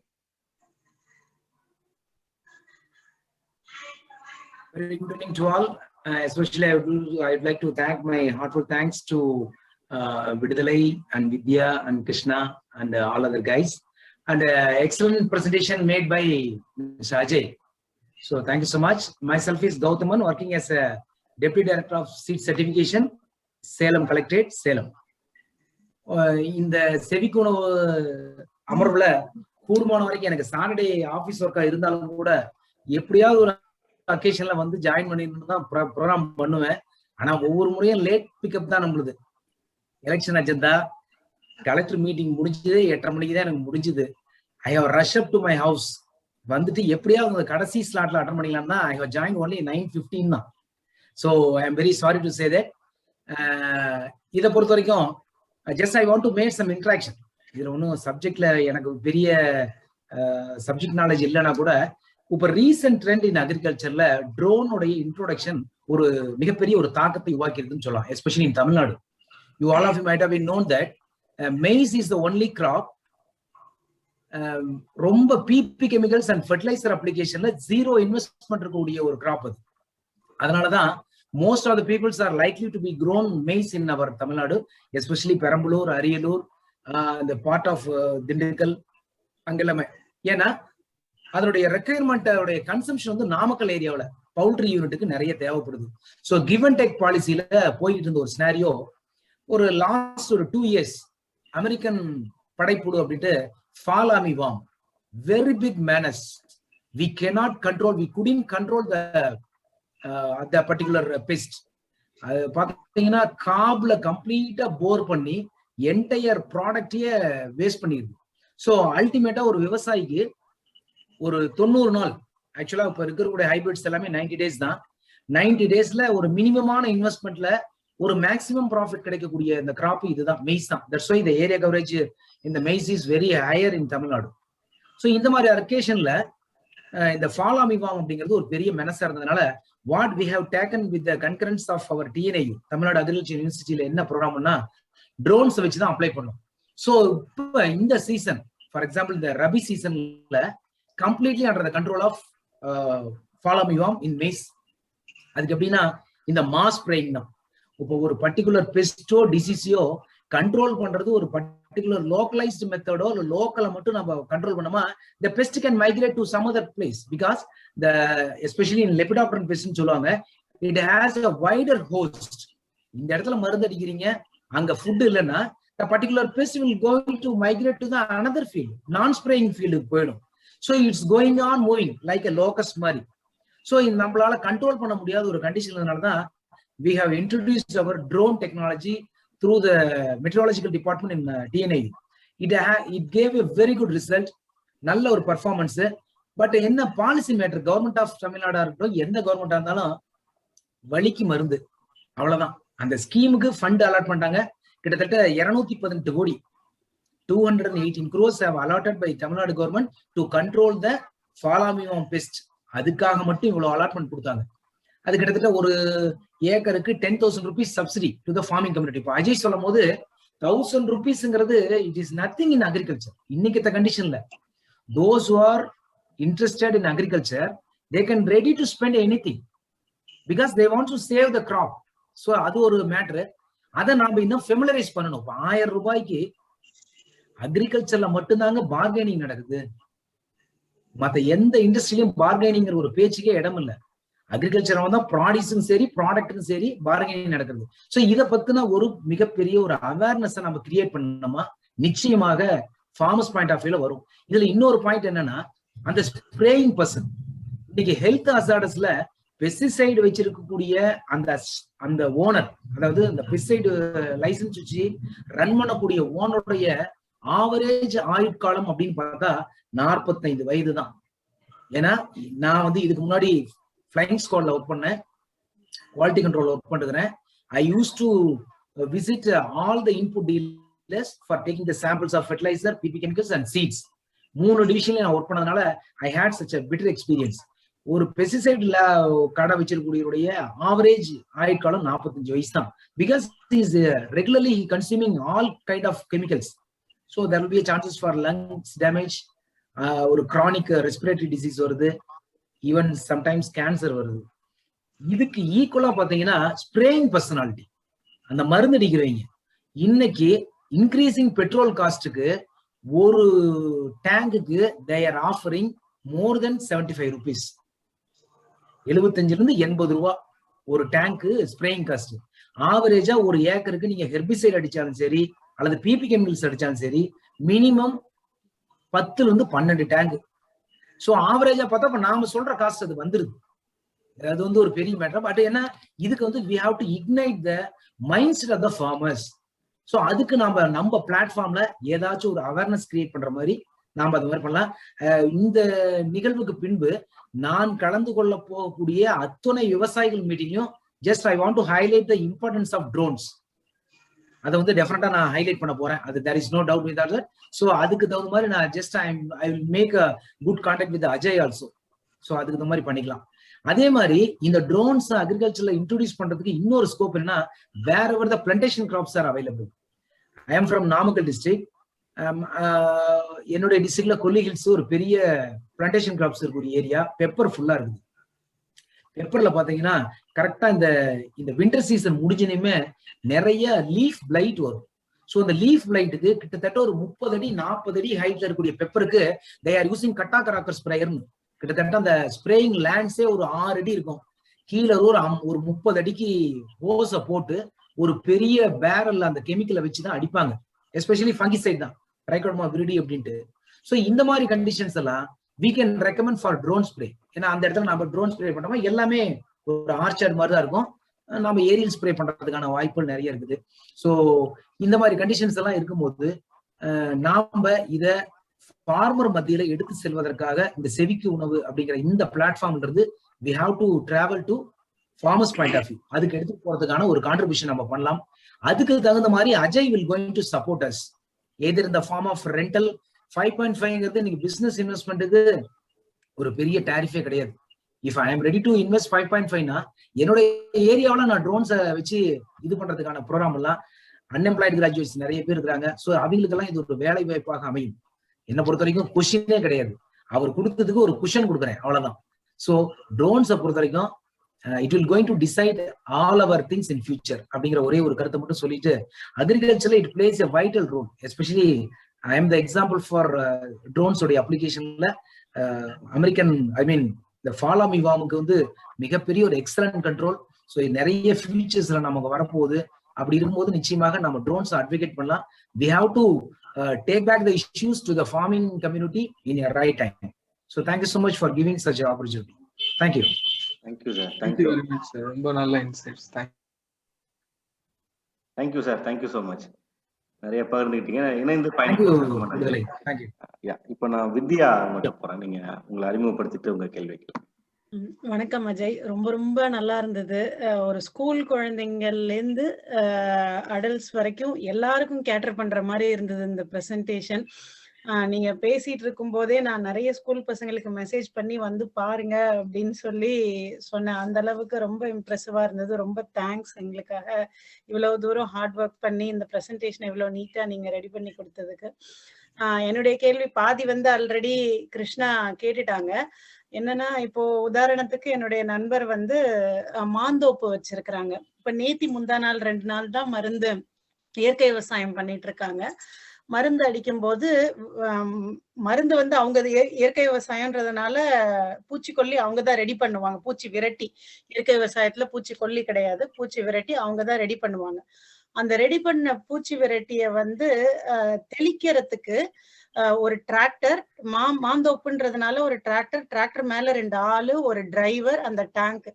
S6: Very good evening to all. Especially I would like to thank my heartfelt thanks to Vidudalai and Vidya and Krishna and all other guys, and excellent presentation made by Mr. Ajay. So thank you so much. Myself is Gauthaman, working as a Deputy Director of Seed Certification, Salem Collectorate, Salem. இந்த செவிக்குணவு அமர்வுல கூடுமான வரைக்கும் எனக்கு Saturday office ஒர்க்கா இருந்தாலும் கூட எப்படியாவது ஒரு அக்கேஷன்ல வந்து ஜாயின் பண்ணிட்டு தான் ப்ரோக்ராம் பண்ணுவேன். ஆனா ஒவ்வொரு முறையும் லேட் பிக்கப் தான் நம்மளுது. எலெக்ஷன் அஜெண்டா, கலெக்டர் மீட்டிங் முடிஞ்சது 8:30 மணிக்கு தான் எனக்கு முடிஞ்சது. I have rush up to my house. வந்துட்டு எப்படியாவது கடைசி ஸ்லாட்ல அட்டன் பண்ணிக்கலாம் தான். ஐ ஹவ் ஜாயின் ஒன்லி 9:15 தான். So I am very sorry to say that. இதை பொறுத்த வரைக்கும் just I want to make some interaction. இதுல ஒன்றும் சப்ஜெக்ட்ல எனக்கு பெரிய சப்ஜெக்ட் நாலேஜ் இல்லைன்னா கூட இப்ப ரீசன்ட் ட்ரெண்ட் இன் அக்ரிகல்ச்சர்ல ட்ரோனுடைய இன்ட்ரோடக்ஷன் ஒரு மிகப்பெரிய ஒரு தாக்கத்தை உருவாக்கிருக்குன்னு சொல்லலாம், especially in Tamil Nadu. You all of you might have been known that maize is the only crop ரொம்ப PP chemicals and fertilizer applicationல zero investment இருக்கக்கூடிய ஒரு crop அது. அதனாலதான் most of the peoples are likely to be grown maize in our Tamil Nadu, especially Perambulur, Ariyalur, the part of Dindigul அங்கெல்லாமே. ஏன்னா அதனுடைய requirement consumption வந்து நாமக்கல் ஏரியாவில் poultry யூனிட்டுக்கு நிறைய தேவைப்படுது. ஸோ கிவ் அண்ட் டேக் பாலிசியில போயிட்டு இருந்த ஒரு சினாரியோ ஒரு லாஸ்ட் ஒரு 2 years அமெரிக்கன் படைப்புடு அப்படின்ட்டு fall army worm, very big menace. We cannot control, we couldn't control the particular pest. அது பார்த்தீங்கன்னா காப்ல கம்ப்ளீட்டா போர் பண்ணி என்டையர் ப்ராடக்டையே வேஸ்ட் பண்ணிடுது. ஸோ அல்டிமேட்டா ஒரு விவசாயிக்கு ஒரு 90 நாள், ஆக்சுவலா இப்ப இருக்கக்கூடிய ஹைபிரிட்ஸ் எல்லாமே 90 days தான். 90 daysல ஒரு மினிமமான இன்வெஸ்ட்மெண்ட்ல ஒரு மேக்ஸிமம் ப்ராஃபிட் கிடைக்கக்கூடிய இந்த கிராப் இதுதான், மெய்ஸ் தான். That's why the area coverage இந்த maize is very higher in Tamil Nadu. So இந்த மாதிரி அக்கேஷன்ல இந்த ஃபால் ஆமி வார்ம் அப்படிங்கிறது ஒரு பெரிய மெனஸா இருந்ததுனால what we have taken with the concurrence of our TNIU, Tamil Nadu agriculture யூனிவர்சிட்டியில என்ன ப்ரோக்ராம்னா ட்ரோன்ஸ் வச்சு தான் அப்ளை பண்ணோம். ஸோ இப்போ இந்த சீசன், ஃபார் எக்ஸாம்பிள் இந்த ரபி சீசன்ல completely under the control of fall army worm in maize. அதுக்கு எப்படின்னா இந்த மாஸ் ஸ்ப்ரேயிங் தான். இப்போ ஒரு பர்டிகுலர் பெஸ்டோ டிசீஸையோ கண்ட்ரோல் பண்றது ஒரு பர்டிகுலர் லோக்கலைஸ்டு மெத்தடோ இல்லை லோக்கலை மட்டும் நம்ம கண்ட்ரோல் பண்ணோமா the pest can migrate to some other place because the especially in lepidopteran pest சொல்லுவாங்க, it has a wider host. இந்த இடத்துல மருந்து அடிக்கிறீங்க, அங்க ஃபுட் இல்லைன்னா the particular pest will going to migrate to the another field, non spraying field போயிடும். So it's going on moving like a locust மாதிரி. So நம்மளால கண்ட்ரோல் பண்ண முடியாத ஒரு கண்டிஷன் தான் we have introduced our drone technology through the meteorological department in TNIU. It gave a very good result, நல்ல ஒரு performance. But என்ன policy matter, government of தமிழ்நாடா இருக்கட்டும் எந்த கவர்மெண்டா இருந்தாலும் வலிக்கு மருந்து அவ்வளவுதான். அந்த ஸ்கீமுக்கு ஃபண்ட் அலாட் பண்ணிட்டாங்க. கிட்டத்தட்ட 218 கோடி 218 crores have allotted by Tamil Nadu government to control the fall army warm best. அதுக்காக மட்டும் இவ்வளவு அலாட்மெண்ட் கொடுத்தாங்க. அது கிட்டத்தட்ட ஒரு ஏக்கருக்கு 10,000 rupees subsidy to the farming community. இப்போ அஜய் சொல்லும் போது 1000 rupeesங்கிறது it is nothing in agriculture இன்னைக்கு கண்டிஷன்ல. those who are interested in agriculture, they can ready to spend anything because they want to save the crop. So அது ஒரு matter. அதை நாம இன்னும் ஃபெமிலரைஸ் பண்ணணும். 1000 ரூபாய்க்கு அக்ரிகல்ச்சர்ல மட்டும்தாங்க பார்கெனிங் நடக்குது. மத்த எந்த இண்டஸ்ட்ரியிலும் பார்கெனிங்கிற ஒரு பேச்சுக்கே இடம் இல்லை. அக்ரிகல்ச்சர் தான் ப்ராடியூஸும் சரி ப்ராடக்டும் சரி பார்கெனிங் நடக்குது. ஸோ இதை பத்தின ஒரு மிகப்பெரிய ஒரு அவேர்னஸ் நம்ம கிரியேட் பண்ணோமா நிச்சயமாக ஃபார்மர்ஸ் பாயிண்ட் ஆஃப் வியூல வரும். இதுல இன்னொரு பாயிண்ட் என்னன்னா, அந்த ஸ்ப்ரேயிங் பர்சன் இன்னைக்கு ஹெல்த் ஹசார்டஸ்ல பெஸ்டிசைடு வச்சிருக்கக்கூடிய அந்த ஓனர், அதாவது அந்த பெஸ்டிசைடு லைசன்ஸ் வச்சு ரன் பண்ணக்கூடிய ஓனருடைய ஆவரேஜ் ஆயுட்காலம் அப்படின்னு பார்த்தா 45 வயது தான். ஏன்னா நான் இதுக்கு முன்னாடி ஃபிளைங் ஸ்குவாட்ல ஒர்க் பண்ணேன், குவாலிட்டி கண்ட்ரோல் ஒர்க் பண்ணுறேன். I use to visit all the input dealers for taking the samples of fertiliser, PP chemicals and seeds. 3 டிவிஷன்ல நான் ஒர்க் பண்ணதுனால I had such a better experience. ஒரு பெஸ்டிசைட்ல கடை வச்சிருக்கக்கூடிய ஆவரேஜ் ஆயுட்காலம் 45 வயசு தான். Because is regularly consuming all kind of chemicals. So there will be chances for lungs damage, ஒரு கிரானிக் ரெஸ்பிரேட்டரி டிசீஸ் வருது, ஈவன் சம்டைம்ஸ் கேன்சர் வருது. இதுக்கு ஈக்குவலா பாத்தீங்கன்னா ஸ்ப்ரேயிங் பர்சனாலிட்டி, அந்த மருந்து அடிக்கிறவங்க இன்னைக்கு இன்க்ரீசிங் பெட்ரோல் காஸ்டுக்கு ஒரு டேங்குக்கு they are offering more than 75 rupees. 75 80 ரூபா ஒரு டேங்க்கு ஸ்ப்ரேயிங் காஸ்ட். ஆவரேஜா ஒரு ஏக்கருக்கு நீங்க ஹெர்பிசைட் அடிச்சாலும் சரி அல்லது பிபி கெமிக்கல்ஸ் அடிச்சாலும் சரி மினிமம் 10 12 டேங்க். ஸோ ஆவரேஜா பார்த்தா நாம சொல்ற காஸ்ட் அது வந்துருது. அது ஒரு பெரிய மேட்டர். பட் என்ன, இதுக்கு we have to ignite the mindset of the farmers. So அதுக்கு நம்ம பிளாட்ஃபார்ம்ல ஏதாச்சும் ஒரு அவேர்னஸ் கிரியேட் பண்ற மாதிரி நாம அது மாதிரி பண்ணலாம். இந்த நிகழ்வுக்கு பின்பு நான் கலந்து கொள்ள போகக்கூடிய அத்தனை விவசாயிகள் மீட்டிங்கும் just I want to highlight the importance of drones. அதை டெஃபினட்டா நான் ஹைலைட் பண்ண போறேன். அது there is no doubt with that. So அதுக்கு தகுந்த மாதிரி நான் just I will make a good contact with Ajay also. So அதுக்கு தகுந்த மாதிரி பண்ணிக்கலாம். அதே மாதிரி இந்த ட்ரோன்ஸ் அக்ரிகல்ச்சர்ல இன்ட்ரோடியூஸ் பண்றதுக்கு இன்னொரு ஸ்கோப் என்னன்னா, wherever the plantation crops are available. I am from Namakkal district. என்னுடைய டிஸ்ட்ரிக்ட்ல கொல்லி ஹில்ஸ் ஒரு பெரிய பிளான்டேஷன் கிராப்ஸ் இருக்கக்கூடிய ஏரியா. பெப்பர் ஃபுல்லா இருக்குது. பெப்பர்ல பாத்தீங்கன்னா கரெக்டா இந்த வின்டர் சீசன் முடிஞ்சுனே நிறைய லீஃப் பிளைட் வரும். ஸோ இந்த லீஃப் பிளைட்டுக்கு கிட்டத்தட்ட ஒரு 30 அடி 40 அடி ஹைட்ல இருக்கக்கூடிய பெப்பருக்கு they are using கட்டா கராக்கர் ஸ்ப்ரேயர்னு. கிட்டத்தட்ட அந்த ஸ்ப்ரேயிங் லேண்ட்ஸே ஒரு 6 அடி இருக்கும். கீழே ஒரு 30 அடிக்கு ஹோஸை போட்டு ஒரு பெரிய பேரல்ல அந்த கெமிக்கலை வச்சுதான் அடிப்பாங்க. எஸ்பெஷலி ஃபங்கிசைட் தான், ட்ரைகோடர்மா விரிடி அப்படின்ட்டு. ஸோ இந்த மாதிரி கண்டிஷன்ஸ் எல்லாம் we can recommend for drone spray. ஏன்னா அந்த இடத்துல நம்ம ட்ரோன் ஸ்ப்ரே பண்ணோமா எல்லாமே ஒரு ஆர்ச்சர்ட் மாதிரி தான் இருக்கும். நம்ம ஏரியல் ஸ்ப்ரே பண்றதுக்கான வாய்ப்புகள் நிறைய இருக்குது. ஸோ இந்த மாதிரி கண்டிஷன்ஸ் எல்லாம் இருக்கும்போது நாம இத ஃபார்மர் மத்தியில எடுத்து செல்வதற்காக இந்த செவிக்கு உணவு அப்படிங்கிற இந்த பிளாட்ஃபார்ம்ன்றது we have to travel to farmers point of view. அதுக்கு எடுத்து போறதுக்கான ஒரு கான்ட்ரிபியூஷன் நம்ம பண்ணலாம். அதுக்கு தகுந்த மாதிரி Ajay will going to support us either in the form of rental. 5.5ங்கிறது நீங்க பிசினஸ் இன்வெஸ்ட்மெண்ட்டுக்கு ஒரு பெரிய டாரிஃபே கிடையாது. If I am ready to invest 5.5னா என்னோட ஏரியாவில நான் ட்ரோன்ஸை வச்சு இது பண்றதுக்கான ப்ரோக்ராம் எல்லாம் அன்எம்ப்ளாய்டு கிராஜுவேட்ஸ் நிறைய பேர் இருக்கிறாங்க. ஸோ அவங்களுக்கெல்லாம் இது ஒரு வேலை வாய்ப்பாக அமையும். என்னை பொறுத்த வரைக்கும் குஷனே கிடையாது. அவர் கொடுத்ததுக்கு ஒரு குஷன் கொடுக்குறேன், அவ்வளவுதான். ஸோ ட்ரோன்ஸை பொறுத்த வரைக்கும் it will going to decide all our things in future அப்படிங்கிற ஒரே ஒரு கருத்தை மட்டும் சொல்லிட்டு, அக்ரிகல்ச்சர்ல it plays a vital role. Especially I am the example for drones உடைய அப்ளிகேஷன்ல அமெரிக்கன் இந்த ஃபாலோமி வாமுக்கு மிகப்பெரிய ஒரு எக்ஸலன்ட் கண்ட்ரோல். ஸோ நிறைய ஃபியூச்சர்ஸ்ல நமக்கு வரப்போகுது. அப்படி இருக்கும்போது நிச்சயமாக நம்ம ட்ரோன்ஸ் அட்வொகேட் பண்ணலாம். we have to take back the issues to the farming community in a right time. So thank you so much for giving such an opportunity. Thank you.
S2: Thank you sir.
S7: Thank you very much sir. ரொம்ப நல்ல insights.
S2: Thank you sir. Thank you so much. நிறைய பகிர்ந்துக்கிட்டீங்க. இணைந்து
S6: Thank you.
S2: இப்போ நான் வித்யா மட்டும் போறேன். நீங்க உங்களை அறிமுகப்படுத்திட்டு உங்க கேள்வி கேட்கலாம்.
S8: வணக்கம் அஜய். ரொம்ப ரொம்ப நல்லா இருந்தது. ஒரு ஸ்கூல் குழந்தைங்கள்ல இருந்து அடல்ட்ஸ் வரைக்கும் எல்லாருக்கும் கேட்டர் பண்ற மாதிரி இருந்தது இந்த பிரசன்டேஷன். நீங்க பேசிட்டு இருக்கும் போதே நான் நிறைய ஸ்கூல் பசங்களுக்கு மெசேஜ் பண்ணி வந்து பாருங்க அப்படின்னு சொல்லி சொன்னேன். அந்த அளவுக்கு ரொம்ப இம்ப்ரெசிவா இருந்தது. ரொம்ப தேங்க்ஸ் எங்களுக்காக இவ்வளவு தூரம் ஹார்ட் ஒர்க் பண்ணி இந்த பிரசன்டேஷன் இவ்வளவு நீட்டா நீங்க ரெடி பண்ணி கொடுத்ததுக்கு. என்னுடைய கேள்வி பாதி வந்து ஆல்ரெடி கிருஷ்ணா கேட்டுட்டாங்க. என்னன்னா, இப்போ உதாரணத்துக்கு என்னுடைய நண்பர் வந்து மாந்தோப்பு வச்சிருக்கிறாங்க. இப்ப நேத்தி முந்தா நாள் 2 நாள் தான் இயற்கை விவசாயம் பண்ணிட்டு இருக்காங்க. மருந்து அடிக்கும் போது மருந்து வந்து அவங்க இயற்கை விவசாயம்ன்றதுனால பூச்சிக்கொல்லி அவங்கதான் ரெடி பண்ணுவாங்க. பூச்சி விரட்டி, இயற்கை விவசாயத்துல பூச்சிக்கொல்லி கிடையாது, பூச்சி விரட்டி அவங்கதான் ரெடி பண்ணுவாங்க. அந்த ரெடி பண்ண பூச்சி விரட்டிய வந்து தெளிக்கிறதுக்கு ஒரு டிராக்டர், மாந்தோப்புன்றதுனால ஒரு டிராக்டர் மேல 2 ஆளு, ஒரு டிரைவர், அந்த டேங்க்,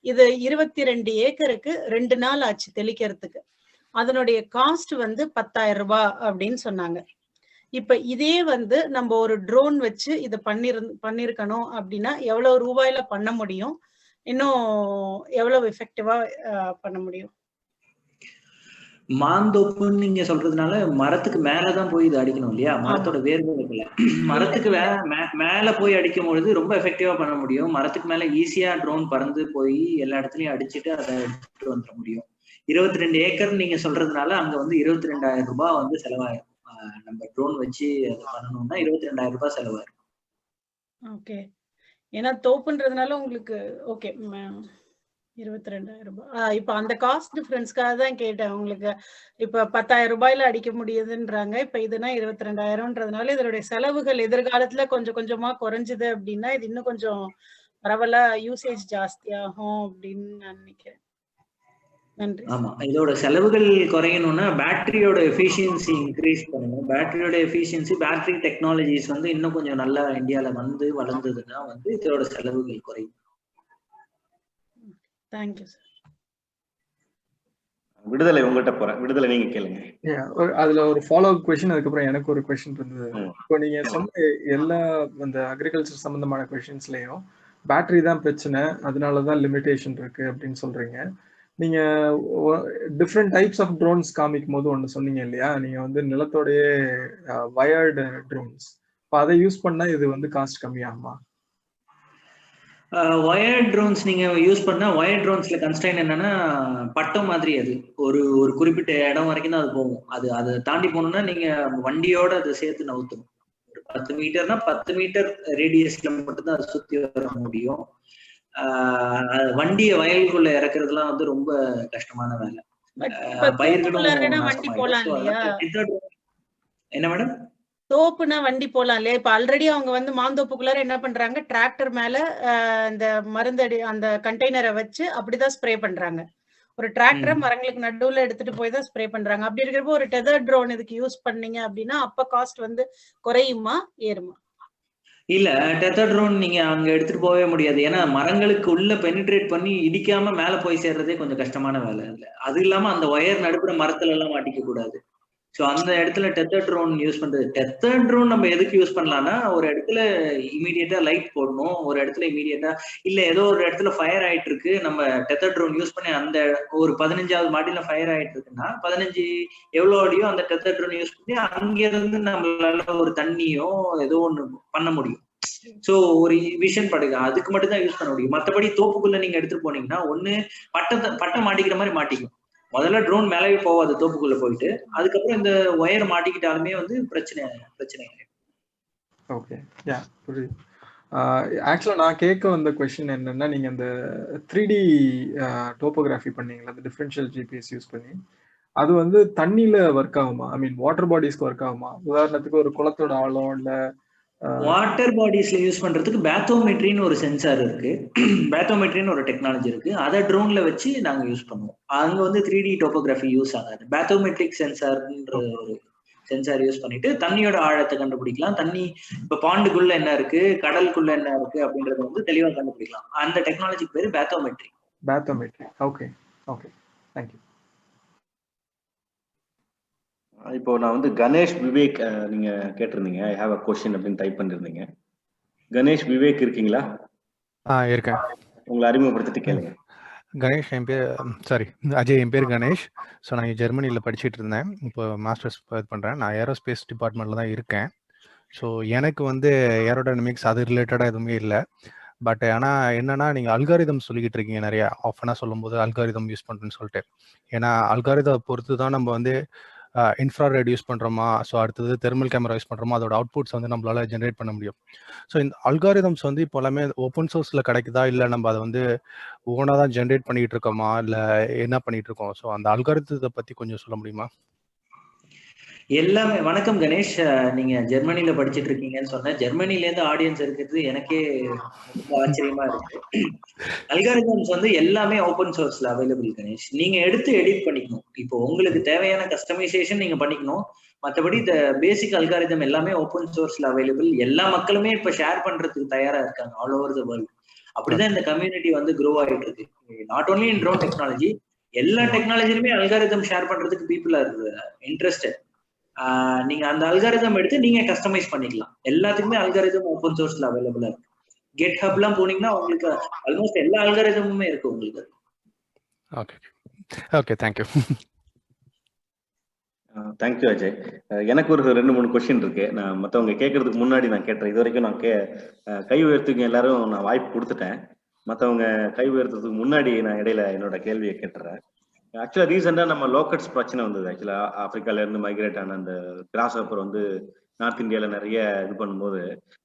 S8: இது 22 ஏக்கருக்கு 2 நாள் ஆச்சு தெளிக்கிறதுக்கு. அதனுடைய காஸ்ட் வந்து 10,000 ரூபாய் அப்படின்னு சொன்னாங்க. இப்ப இதே வந்து நம்ம ஒரு ட்ரோன் வச்சு இதை பண்ணிருக்கணும் அப்படின்னா எவ்வளவு ரூபாயில பண்ண முடியும்? இன்னும் எவ்வளவு எஃபெக்டிவா பண்ண முடியும்?
S4: மாந்தோப்புன்னு நீங்க சொல்றதுனால மரத்துக்கு மேலதான் போய் இது அடிக்கணும் இல்லையா? மரத்தோட வேர்களை மரத்துக்கு மேல போய் அடிக்கும் பொழுது ரொம்ப எஃபெக்டிவா பண்ண முடியும். மரத்துக்கு மேல ஈஸியா ட்ரோன் பறந்து போய் எல்லா இடத்துலயும் அடிச்சுட்டு அதை எடுத்துட்டு வந்துட முடியும். 22 ஏக்கர் நீங்க சொல்றதுனால அங்க வந்து 22,000 ரூபாய் வந்து செலவாயிரும். நம்ம ட்ரோன் வச்சு அதை பண்ணணும்னா 22,000 ரூபாய் செலவாயிரும்.
S8: ஓகே, ஏன்னா தோப்புன்றதுனால உங்களுக்கு ஓகே 22,000 ரூபாய். இப்ப அந்த காஸ்ட் டிஃபரன்ஸ்க்காக தான் கேட்டேன் உங்களுக்கு. இப்ப 10,000 ரூபாயில அடிக்க முடியுதுன்றாங்க, இப்ப இதுனா 22,000ன்றதுனால இதனுடைய செலவுகள் எதிர்காலத்துல கொஞ்சம் கொஞ்சமா குறைஞ்சது அப்படின்னா இது இன்னும் கொஞ்சம் பரவலா யூசேஜ் ஜாஸ்தியாகும் அப்படின்னு நான் நினைக்கிறேன். நன்றி.
S4: ஆமா, இதோட செலவுகள் குறையணும்னா பேட்டரியோட எஃபிஷியன்சி இன்க்ரீஸ் பண்ணணும். பேட்டரியோட எஃபிஷியன்சி, பேட்டரி டெக்னாலஜிஸ் வந்து இன்னும் கொஞ்சம் நல்லா இந்தியால வந்து வளர்ந்ததுன்னா வந்து இதோட செலவுகள் குறையும்.
S8: Thank you sir.
S2: விடுதலை உங்கள்கிட்ட போறேன். விடுதலை நீங்க கேளுங்க.
S7: அதுல ஒரு ஃபாலோ அப் கொஸ்டின், அதுக்கப்புறம் எனக்கு ஒரு கொஸ்டின் இருந்தது. இப்போ நீங்க சொன்ன எல்லா அந்த அக்ரிகல்ச்சர் சம்பந்தமான கொஸ்டின்ஸ்லயும் பேட்டரி தான் பிரச்சனை, அதனாலதான் லிமிடேஷன் இருக்கு அப்படின்னு சொல்றீங்க. நீங்க டிஃப்ரெண்ட் டைப்ஸ் ஆஃப் ட்ரோன்ஸ் காமிக்கும் போது ஒன்று சொன்னீங்க இல்லையா, நீங்க வந்து நிலத்தோடைய வயர்டு ட்ரோன்ஸ், இப்போ அதை யூஸ் பண்ணா இது வந்து காஸ்ட் கம்மியாகுமா?
S4: ஒயர் ட்ரோன்ஸ் நீங்க யூஸ் பண்ணா, ஒயர் ட்ரோன்ஸ்ல கன்ஸ்ட்ரைன் என்னன்னா பட்டம் மாதிரி, அது ஒரு ஒரு குறிப்பிட்ட இடம் வரைக்கும் தான் அது போகும். அதை தாண்டி போகணும்னா நீங்க வண்டியோட அதை சேர்த்து நவுத்தணும். ஒரு 10 மீட்டர்னா 10 மீட்டர் ரேடியஸ்ல மட்டும்தான் அதை சுத்தி வர முடியும். வண்டிய வயலுக்குள்ள இறக்குறதுலாம் வந்து ரொம்ப கஷ்டமான வேலை. பயிர்களும் என்ன மேடம்?
S8: தோப்புனா வண்டி போலாம் இல்லையா? இப்ப ஆல்ரெடி அவங்க வந்து மாந்தோப்புக்குள்ளார என்ன பண்றாங்க, டிராக்டர் மேல இந்த மருந்தடி அந்த கண்டெய்னரை வச்சு அப்படிதான் ஸ்ப்ரே பண்றாங்க. ஒரு டிராக்டரை மரங்களுக்கு நடுவுல எடுத்துட்டு போய் தான் ஸ்ப்ரே பண்றாங்க. அப்படி இருக்கிறப்போ ஒரு டெதர் ட்ரோன் இதுக்கு யூஸ் பண்ணீங்க அப்படின்னா அப்ப காஸ்ட் வந்து குறையுமா ஏறுமா?
S4: இல்ல, டெதர் ட்ரோன் நீங்க அங்க எடுத்துட்டு போகவே முடியாது. ஏன்னா மரங்களுக்கு உள்ள பெனிட்ரேட் பண்ணி இடிக்காம மேல போய் சேர்றதே கொஞ்சம் கஷ்டமான வேலை இல்லை. அது இல்லாம அந்த ஒயர் நடுப்புற மரத்துல எல்லாம் மாட்டிக்க கூடாது. ஸோ அந்த இடத்துல டெத்தர் ட்ரோன் யூஸ் பண்றது. டெத்தர் ட்ரோன் நம்ம எதுக்கு யூஸ் பண்ணலாம்னா, ஒரு இடத்துல இமீடியட்டா லைட் போடணும், ஒரு இடத்துல இமீடியட்டா இல்ல ஏதோ ஒரு இடத்துல ஃபயர் ஆயிட்டு இருக்கு, நம்ம டெத்தர் ட்ரோன் யூஸ் பண்ணி அந்த ஒரு 15வது மாடியில ஃபயர் ஆயிட்டு இருக்குன்னா 15 எவ்வளோ அடியோ அந்த டெத்தர் ட்ரோன் யூஸ் பண்ணி அங்கிருந்து நம்மளால ஒரு தண்ணியோ ஏதோ ஒண்ணு பண்ண முடியும். சோ ஒரு விஷன் படுது, அதுக்கு மட்டும் தான் யூஸ் பண்ண முடியும். மற்றபடி தோப்புக்குள்ள நீங்க எடுத்துட்டு போனீங்கன்னா ஒண்ணு பட்டம் மாட்டிக்கிற மாதிரி மாட்டிக்கும். முதல்ல ட்ரோன் மேலவே போவாது தோப்புக்குள்ள போயிட்டு, அதுக்கப்புறம் இந்த ஒயர் மாட்டிக்கிட்டாலுமே வந்து பிரச்சனை.
S7: ஓகே, யா புரியுது. ஆக்சுவலா நான் கேட்க வந்த கொஸ்டின் என்னன்னா, நீங்க அந்த 3D டோபோகிராஃபி பண்ணீங்களா, அந்த டிஃபரன்ஷியல் ஜிபிஎஸ் யூஸ் பண்ணி, அது வந்து தண்ணியில ஒர்க் ஆகுமா? ஐ மீன் வாட்டர் பாடிஸ்க்கு ஒர்க் ஆகுமா? உதாரணத்துக்கு ஒரு குளத்தோட ஆழம் இல்ல
S4: வாட்டர் பாடிஸ்ல யூஸ் பண்றதுக்கு பேத்தோமெட்ரின்னு ஒரு சென்சார் இருக்கு, பேத்தோமெட்ரின்னு ஒரு டெக்னாலஜி இருக்கு. அதை ட்ரோன்ல வச்சு நாங்க யூஸ் பண்ணுவோம். அங்க வந்து 3D டோபோகிராஃபி யூஸ் ஆகாது. பேத்தோமெட்ரிக் சென்சார்ன்ற ஒரு சென்சார் யூஸ் பண்ணிட்டு தண்ணியோட ஆழத்தை கண்டுபிடிக்கலாம். தண்ணி இப்ப பாண்டுக்குள்ள என்ன இருக்கு, கடலுக்குள்ள என்ன இருக்கு அப்படின்றத வந்து தெளிவா கண்டுபிடிக்கலாம். அந்த டெக்னாலஜிக்கு பேரு பேத்தோமெட்ரி.
S7: Okay okay, thank you.
S2: இப்போ நான் வந்து கணேஷ் விவேக் நீங்க கேட்டிருந்தீங்க, ஐ ஹாவ் அ கொஸ்டின் அப்படின்னு டைப் பண்ணிருந்தீங்க. கணேஷ் விவேக் இருக்கீங்களா?
S9: இருக்கேன்.
S2: உங்களை அறிமுகப்படுத்திட்டு கேளுங்க.
S9: கணேஷ் என் பேர், சாரி அஜய், என் பேர் கணேஷ். ஸோ நான் ஜெர்மனியில் படிச்சுட்டு இருந்தேன், இப்போ மாஸ்டர்ஸ் பண்ணுறேன். நான் ஏரோஸ்பேஸ் டிபார்ட்மெண்ட்டில் தான் இருக்கேன். ஸோ எனக்கு வந்து ஏரோடைனமிக்ஸ் அது ரிலேட்டடாக எதுவுமே இல்லை. பட் ஆனால் என்னன்னா, நீங்கள் அல்காரிதம் சொல்லிக்கிட்டு இருக்கீங்க நிறையா. ஆஃபனாக சொல்லும்போது அல்காரிதம் யூஸ் பண்ணுறேன்னு சொல்லிட்டு, ஏன்னா அல்காரிதம் பொறுத்து தான் நம்ம வந்து இன்ஃப்ராரெட் யூஸ் பண்ணுறோமா, ஸோ அடுத்தது தெர்மல் கேமரா யூஸ் பண்ணுறோமா, அதோட அவுட்புட்ஸ் வந்து நம்மளால ஜென்ரேட் பண்ண முடியும். ஸோ இந்த அல்காரிதம்ஸ் வந்து இப்போ எல்லாமே ஓப்பன் சோர்ஸில் கிடைக்குதா, இல்லை நம்ம அதை வந்து ஓனாக தான் ஜென்ரேட் பண்ணிகிட்டு இருக்கோமா, இல்லை என்ன பண்ணிகிட்டு இருக்கோம்? ஸோ அந்த அல்காரிதத்தை பற்றி கொஞ்சம் சொல்ல முடியுமா?
S4: எல்லாமே. வணக்கம் கணேஷ், நீங்க ஜெர்மனில படிச்சுட்டு இருக்கீங்கன்னு சொன்னேன். ஜெர்மனில இருந்து ஆடியன்ஸ் இருக்கிறது எனக்கே ரொம்ப ஆச்சரியமா இருக்கு. அல்காரிதம்ஸ் வந்து எல்லாமே ஓப்பன் சோர்ஸ்ல அவைலபிள் கணேஷ். நீங்க எடுத்து எடிட் பண்ணிக்கணும். இப்போ உங்களுக்கு தேவையான கஸ்டமைசேஷன் நீங்க பண்ணிக்கணும். மற்றபடி இந்த பேசிக் அல்காரிதம் எல்லாமே ஓப்பன் சோர்ஸ்ல அவைலபிள். எல்லா மக்களுமே இப்ப ஷேர் பண்றதுக்கு தயாரா இருக்காங்க ஆல் ஓவர் த வேர்ல்ட். அப்படிதான் இந்த கம்யூனிட்டி வந்து க்ரோ ஆயிட்டு இருக்கு. Not only in drone technology, எல்லா டெக்னாலஜிலுமே அல்காரிதம் ஷேர் பண்றதுக்கு பீப்புள் ஆர் இன்ட்ரெஸ்டட். நீங்க அந்த அல்காரிதம் எடுத்து நீங்க கஸ்டமைஸ் பண்ணிக்கலாம். எல்லாத்துக்குமே அல்காரிதம் ஓப்பன் சோர்ஸ்ல அவைலபிளா இருக்கு. கெட் ஹப்லாம் போனீங்கன்னா உங்களுக்கு ஆல்மோஸ்ட் எல்லா அல்காரிதமுமே இருக்கு உங்களுக்கு.
S9: Okay okay, thank you.
S2: Thank you Ajay. எனக்கு ஒரு 2-3 கொஸ்டின் இருக்கு. நான் மற்றவங்க கேட்கறதுக்கு முன்னாடி நான் கேட்டேன். இது வரைக்கும் நான் கை உயர்த்துக்கு எல்லாரும் நான் வாய்ப்பு கொடுத்துட்டேன். மற்றவங்க கை உயர்த்துறதுக்கு முன்னாடி நான் இடையில என்னோட கேள்வியை கேட்டுறேன். ஆக்சுவலா ரீசெண்டா நம்ம லோக்கட்ஸ் பிரச்சனை வந்தது. ஆக்சுவலா ஆப்பிரிக்கால இருந்து மைக்ரேட் ஆன அந்த கிராஸ் ஹாப்பர் வந்து நார்த் இந்தியால நிறைய இது பண்ணும்போது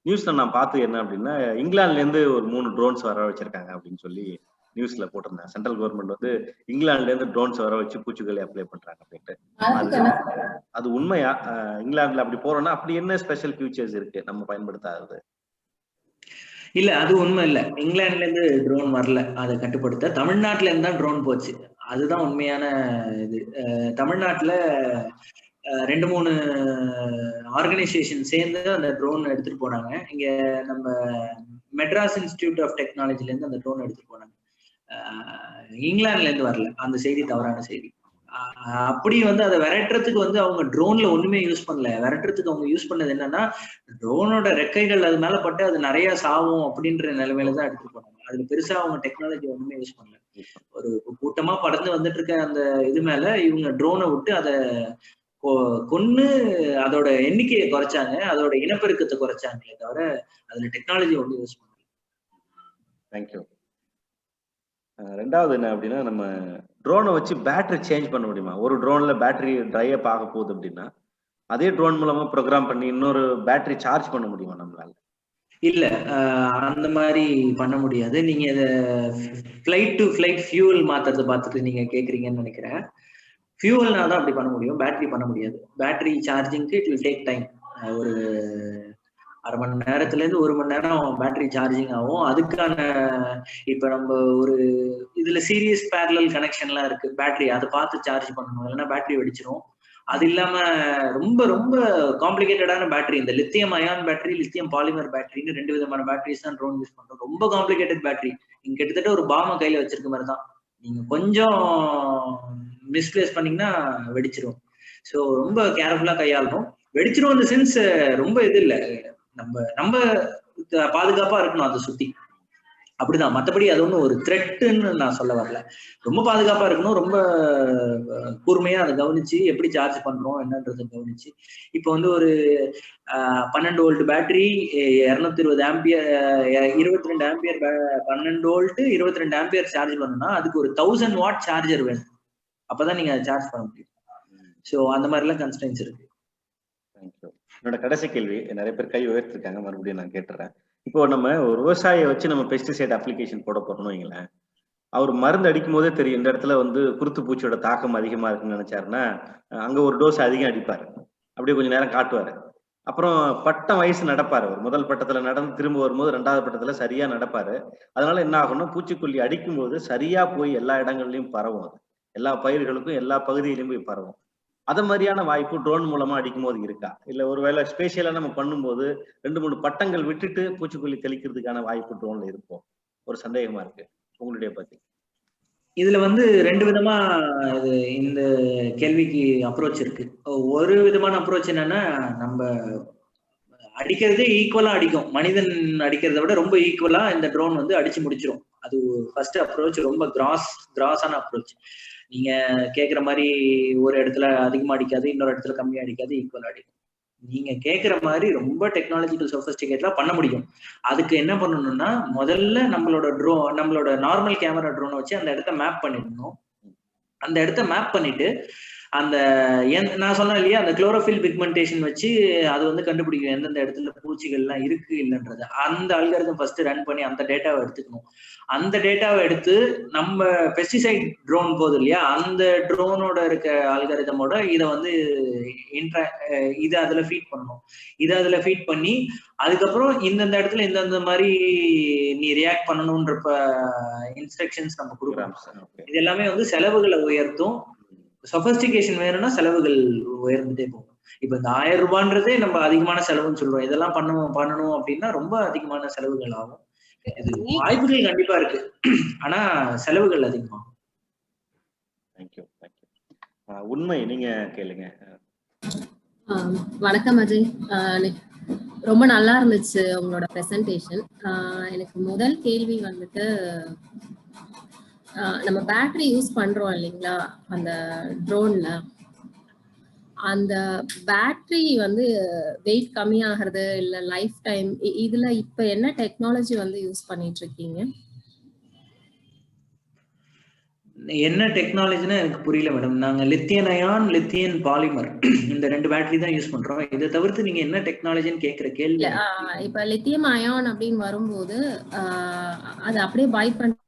S2: நியூஸ்ல நான் பார்த்து என்ன அப்படின்னா, இங்கிலாந்துல இருந்து ஒரு 3 ட்ரோன்ஸ் வர வச்சிருக்காங்க அப்படின்னு சொல்லி நியூஸ்ல போட்டிருந்தேன். சென்ட்ரல் கவர்மெண்ட் வந்து இங்கிலாந்துல இருந்து ட்ரோன்ஸ் வர வச்சு பூச்சிக்கொல்லி அப்ளை பண்றாங்க அப்படின்ட்டு. அது உண்மையா? இங்கிலாந்துல அப்படி போறோம்னா அப்படி என்ன ஸ்பெஷல் ஃபியூச்சர்ஸ் இருக்கு நம்ம பயன்படுத்தாதது?
S4: இல்ல, அது உண்மை இல்ல. இங்கிலாந்துல இருந்து ட்ரோன் வரல அதை கட்டுப்படுத்த. தமிழ்நாட்டுல இருந்து தான் ட்ரோன் போச்சு. அதுதான் உண்மையான இது. தமிழ்நாட்டுல 2-3 ஆர்கனைசேஷன் சேர்ந்து அந்த ட்ரோன் எடுத்துட்டு போனாங்க. இங்க நம்ம மெட்ராஸ் இன்ஸ்டிடியூட் ஆஃப் டெக்னாலஜில இருந்து அந்த ட்ரோன் எடுத்துட்டு போனாங்க. இங்கிலாந்துல இருந்து வரல. அந்த செய்தி தவறான செய்தி. அப்படி வந்து அதை விரட்டுறதுக்கு வந்து அவங்க ட்ரோன்ல ஒண்ணுமே யூஸ் பண்ணல. விரட்டுறதுக்கு அவங்க யூஸ் பண்ணது என்னன்னா, ட்ரோனோட ரெக்கைகள் அது மேல பட்டு அது நிறைய சாவும் அப்படின்ற நிலைமையில தான் எடுத்துட்டு போனாங்க. அதுல பெருசா அவங்க டெக்னாலஜி ஒண்ணுமே யூஸ் பண்ணல. ஒரு கூட்டமா பறந்து வந்துட்டு இருக்க அந்த இது மேல இவங்க ட்ரோனை விட்டு அதை கொன்னு அதோட எண்ணிக்கையை குறைச்சாங்க, அதோட இனப்பெருக்கத்தை குறைச்சாங்களே தவிர அதுல டெக்னாலஜி ஒன்றும் யூஸ் பண்ணல.
S2: தேங்க்யூ. ரெண்டாவது என்ன அப்படின்னா, நம்ம ட்ரோனை வச்சு பேட்டரி சேஞ்ச் பண்ண முடியுமா? ஒரு ட்ரோன்ல பேட்டரி ட்ரை அப் ஆக போகுது அப்படின்னா அதே ட்ரோன் மூலமா ப்ரோக்ராம் பண்ணி இன்னொரு பேட்டரி சார்ஜ் பண்ண முடியுமா நம்மளால?
S4: இல்ல, அந்த மாதிரி பண்ண முடியாது. நீங்க இதை ஃபிளைட் டு ஃபிளைட் ஃபியூவல் மாத்துறதை பார்த்துட்டு நீங்க கேக்குறீங்கன்னு நினைக்கிறேன். ஃபியூவல்னா தான் அப்படி பண்ண முடியும், பேட்டரி பண்ண முடியாது. பேட்டரி சார்ஜிங்க்கு இட் வில் டேக் டைம். ஒரு 1/2 மணி நேரத்துல இருந்து 1 மணி நேரம் பேட்டரி சார்ஜிங் ஆகும். அதுக்கான இப்ப நம்ம ஒரு இதுல சீரியஸ் பேரலல் கனெக்ஷன்லாம் இருக்கு. பேட்டரி அதை பார்த்து சார்ஜ் பண்ணணும், இல்லைன்னா பேட்டரி வெடிச்சிடும். அது இல்லாம ரொம்ப ரொம்ப காம்ப்ளிகேட்டடான பேட்டரி. இந்த lithium ion battery, lithium polymer பேட்டரின்னு 2 விதமான பேட்டரிஸ் தான் ட்ரோன் யூஸ் பண்றோம். ரொம்ப காம்ப்ளிகேட்டட் பேட்டரி. நீங்க கிட்டத்தட்ட ஒரு பாம கையில வச்சிருக்க மாதிரி தான். நீங்க கொஞ்சம் மிஸ்பிளேஸ் பண்ணீங்கன்னா வெடிச்சிரும். ஸோ ரொம்ப கேர்ஃபுல்லா கையாளணும். வெடிச்சிரும் இந்த சென்ஸ் ரொம்ப இது இல்லை, நம்ம பாதுகாப்பா இருக்கணும் அதை சுத்தி. அப்படிதான். மற்றபடி அது ஒன்றும் ஒரு த்ரெட்டுன்னு நான் சொல்ல வரல. ரொம்ப பாதுகாப்பா இருக்கணும், ரொம்ப கூர்மையா அதை கவனிச்சு எப்படி சார்ஜ் பண்றோம் என்னன்றதை கவனிச்சு. இப்போ வந்து ஒரு 12 volt battery 220 ampere 22 ampere 12 volt 22 ampere charge பண்ணணும்னா அதுக்கு ஒரு 1000 வாட் சார்ஜர் வேணும். அப்பதான் நீங்க அதை சார்ஜ் பண்ண முடியும். ஸோ அந்த மாதிரிலாம் கன்ஸ்டன்ஸ் இருக்கு.
S2: தேங்க்யூ. என்னோட கடைசி கேள்வி, நிறைய பேர் கை உயர்த்திருக்காங்க, மறுபடியும் நான் கேட்டுறேன். இப்போ நம்ம ஒரு விவசாயியை வச்சு நம்ம பெஸ்டிசைட் அப்ளிகேஷன் போட போறோம்னு வைங்களேன். அவர் மருந்து அடிக்கும் போதே தெரியும் இந்த இடத்துல வந்து குருத்து பூச்சியோட தாக்கம் அதிகமா இருக்குன்னு நினைச்சாருன்னா அங்க ஒரு டோஸ் அதிகம் அடிப்பாரு. அப்படியே கொஞ்ச நேரம் காட்டுவாரு. அப்புறம் பட்டம் வயசு நடப்பாரு. அவர் முதல் பட்டத்துல நடந்து திரும்ப வரும்போது 2வது பட்டத்துல சரியா நடப்பாரு. அதனால என்ன ஆகும்னா, பூச்சிக்கொல்லி அடிக்கும் போது சரியா போய் எல்லா இடங்கள்லயும் பரவும். அது எல்லா பயிர்களுக்கும் எல்லா பகுதியிலும் போய் பரவும். அத மாதிரியான வாய்ப்பு ட்ரோன் மூலமா அடிக்கும் போது இருக்கா? இல்ல ஒருவேளை ஸ்பேஷியலா நம்ம பண்ணும்போது 2-3 பட்டங்கள் விட்டுட்டு பூச்சிக்கொல்லி தெளிக்கிறதுக்கான வாய்ப்பு ட்ரோன்ல இருக்கும்? ஒரு சந்தேகமா இருக்கு, உங்களுடைய பத்தி.
S4: இதுல வந்து 2 விதமா இந்த கேள்விக்கு அப்ரோச் இருக்கு. ஒரு விதமான அப்ரோச் என்னன்னா, நம்ம அடிக்கிறதே ஈக்குவலா அடிக்கும். மனிதன் அடிக்கிறத விட ரொம்ப ஈக்குவலா இந்த ட்ரோன் வந்து அடிச்சு முடிச்சிடும். அது ஃபர்ஸ்ட் அப்ரோச். ரொம்ப கிராஸான அப்ரோச். நீங்க கேக்குற மாதிரி ஒரு இடத்துல அதிகமா அடிக்காது, இன்னொரு இடத்துல கம்மியா அடிக்காது, ஈக்குவலா அடிக்கும். நீங்க கேக்குற மாதிரி ரொம்ப டெக்னாலஜிக்கல் சொஃபிஸ்டிகேட்லாம் பண்ண முடியும். அதுக்கு என்ன பண்ணணும்னா, முதல்ல நம்மளோட நார்மல் கேமரா ட்ரோனை வச்சு அந்த இடத்த மேப் பண்ணிடணும். அந்த இடத்த மேப் பண்ணிட்டு அந்த நான் சொன்னேன் இல்லையா, அந்த குளோரோஃபில் பிக்மெண்டேஷன் வச்சு அது வந்து கண்டுபிடிக்கும் எந்தெந்த இடத்துல பூச்சிகள்லாம் இருக்கு இல்லைன்றது. அந்த அல்காரிதம் ஃபர்ஸ்ட் ரன் பண்ணி அந்த டேட்டாவை எடுத்துக்கணும். அந்த டேட்டாவை எடுத்து நம்ம பெஸ்டிசைட் ட்ரோன் போகுது இல்லையா, அந்த ட்ரோனோட இருக்க அல்காரிதமோட இதை வந்து இதை அதுல ஃபீட் பண்ணணும். இதை அதுல ஃபீட் பண்ணி அதுக்கப்புறம் இந்தந்த இடத்துல இந்தந்த மாதிரி நீ ரியாக்ட் பண்ணணும்ன்ற இன்ஸ்ட்ரக்ஷன்ஸ் நம்ம கொடுக்கணும். இது எல்லாமே வந்து செலவுகளை உயர்த்தும். சொபஸ்டிகேஷன் வேணும்னா செலவுகள் உயர்ந்துட்டே போகும். இப்ப இந்த 1000 ரூபான்றதே நம்ம அதிகமான செலவுன்னு சொல்றோம். இதெல்லாம் பண்ணணும் அப்படின்னா ரொம்ப அதிகமான செலவுகள் ஆகும். இது வாய்ப்புகள் கண்டிப்பா இருக்கு, ஆனா செலவுகள் அதிகமாகும்.
S2: தேங்க்யூ. உண்மை நீங்க கேளுங்க.
S10: வணக்கம் அஜய், ரொம்ப நல்லா இருந்துச்சு உங்களோட ப்ரெசன்டேஷன். எனக்கு முதல் கேள்வி வந்துட்டு, நம்ம பேட்டரி யூஸ் பண்றோம் இல்லைங்களா அந்த ட்ரோன்ல, அந்த பேட்டரி வந்து வெயிட் கம்மியாகிறது இல்ல லைஃப் டைம், இதுல இப்ப என்ன டெக்னாலஜி வந்து யூஸ் பண்ணிட்டு இருக்கீங்க?
S4: என்ன டெக்னாலஜினா எனக்கு புரியல மேடம். நாங்க லித்தியன் அயான், லித்தியன் பாலிமர் இந்த 2 பேட்டரி தான் யூஸ் பண்றோம். இதை தவிர்த்து நீங்க என்ன டெக்னாலஜின்னு கேக்குற கேள்வி.
S10: இப்ப லித்தியம் அயான் அப்படின்னு வரும்போது அது அப்படியே பை பண்ண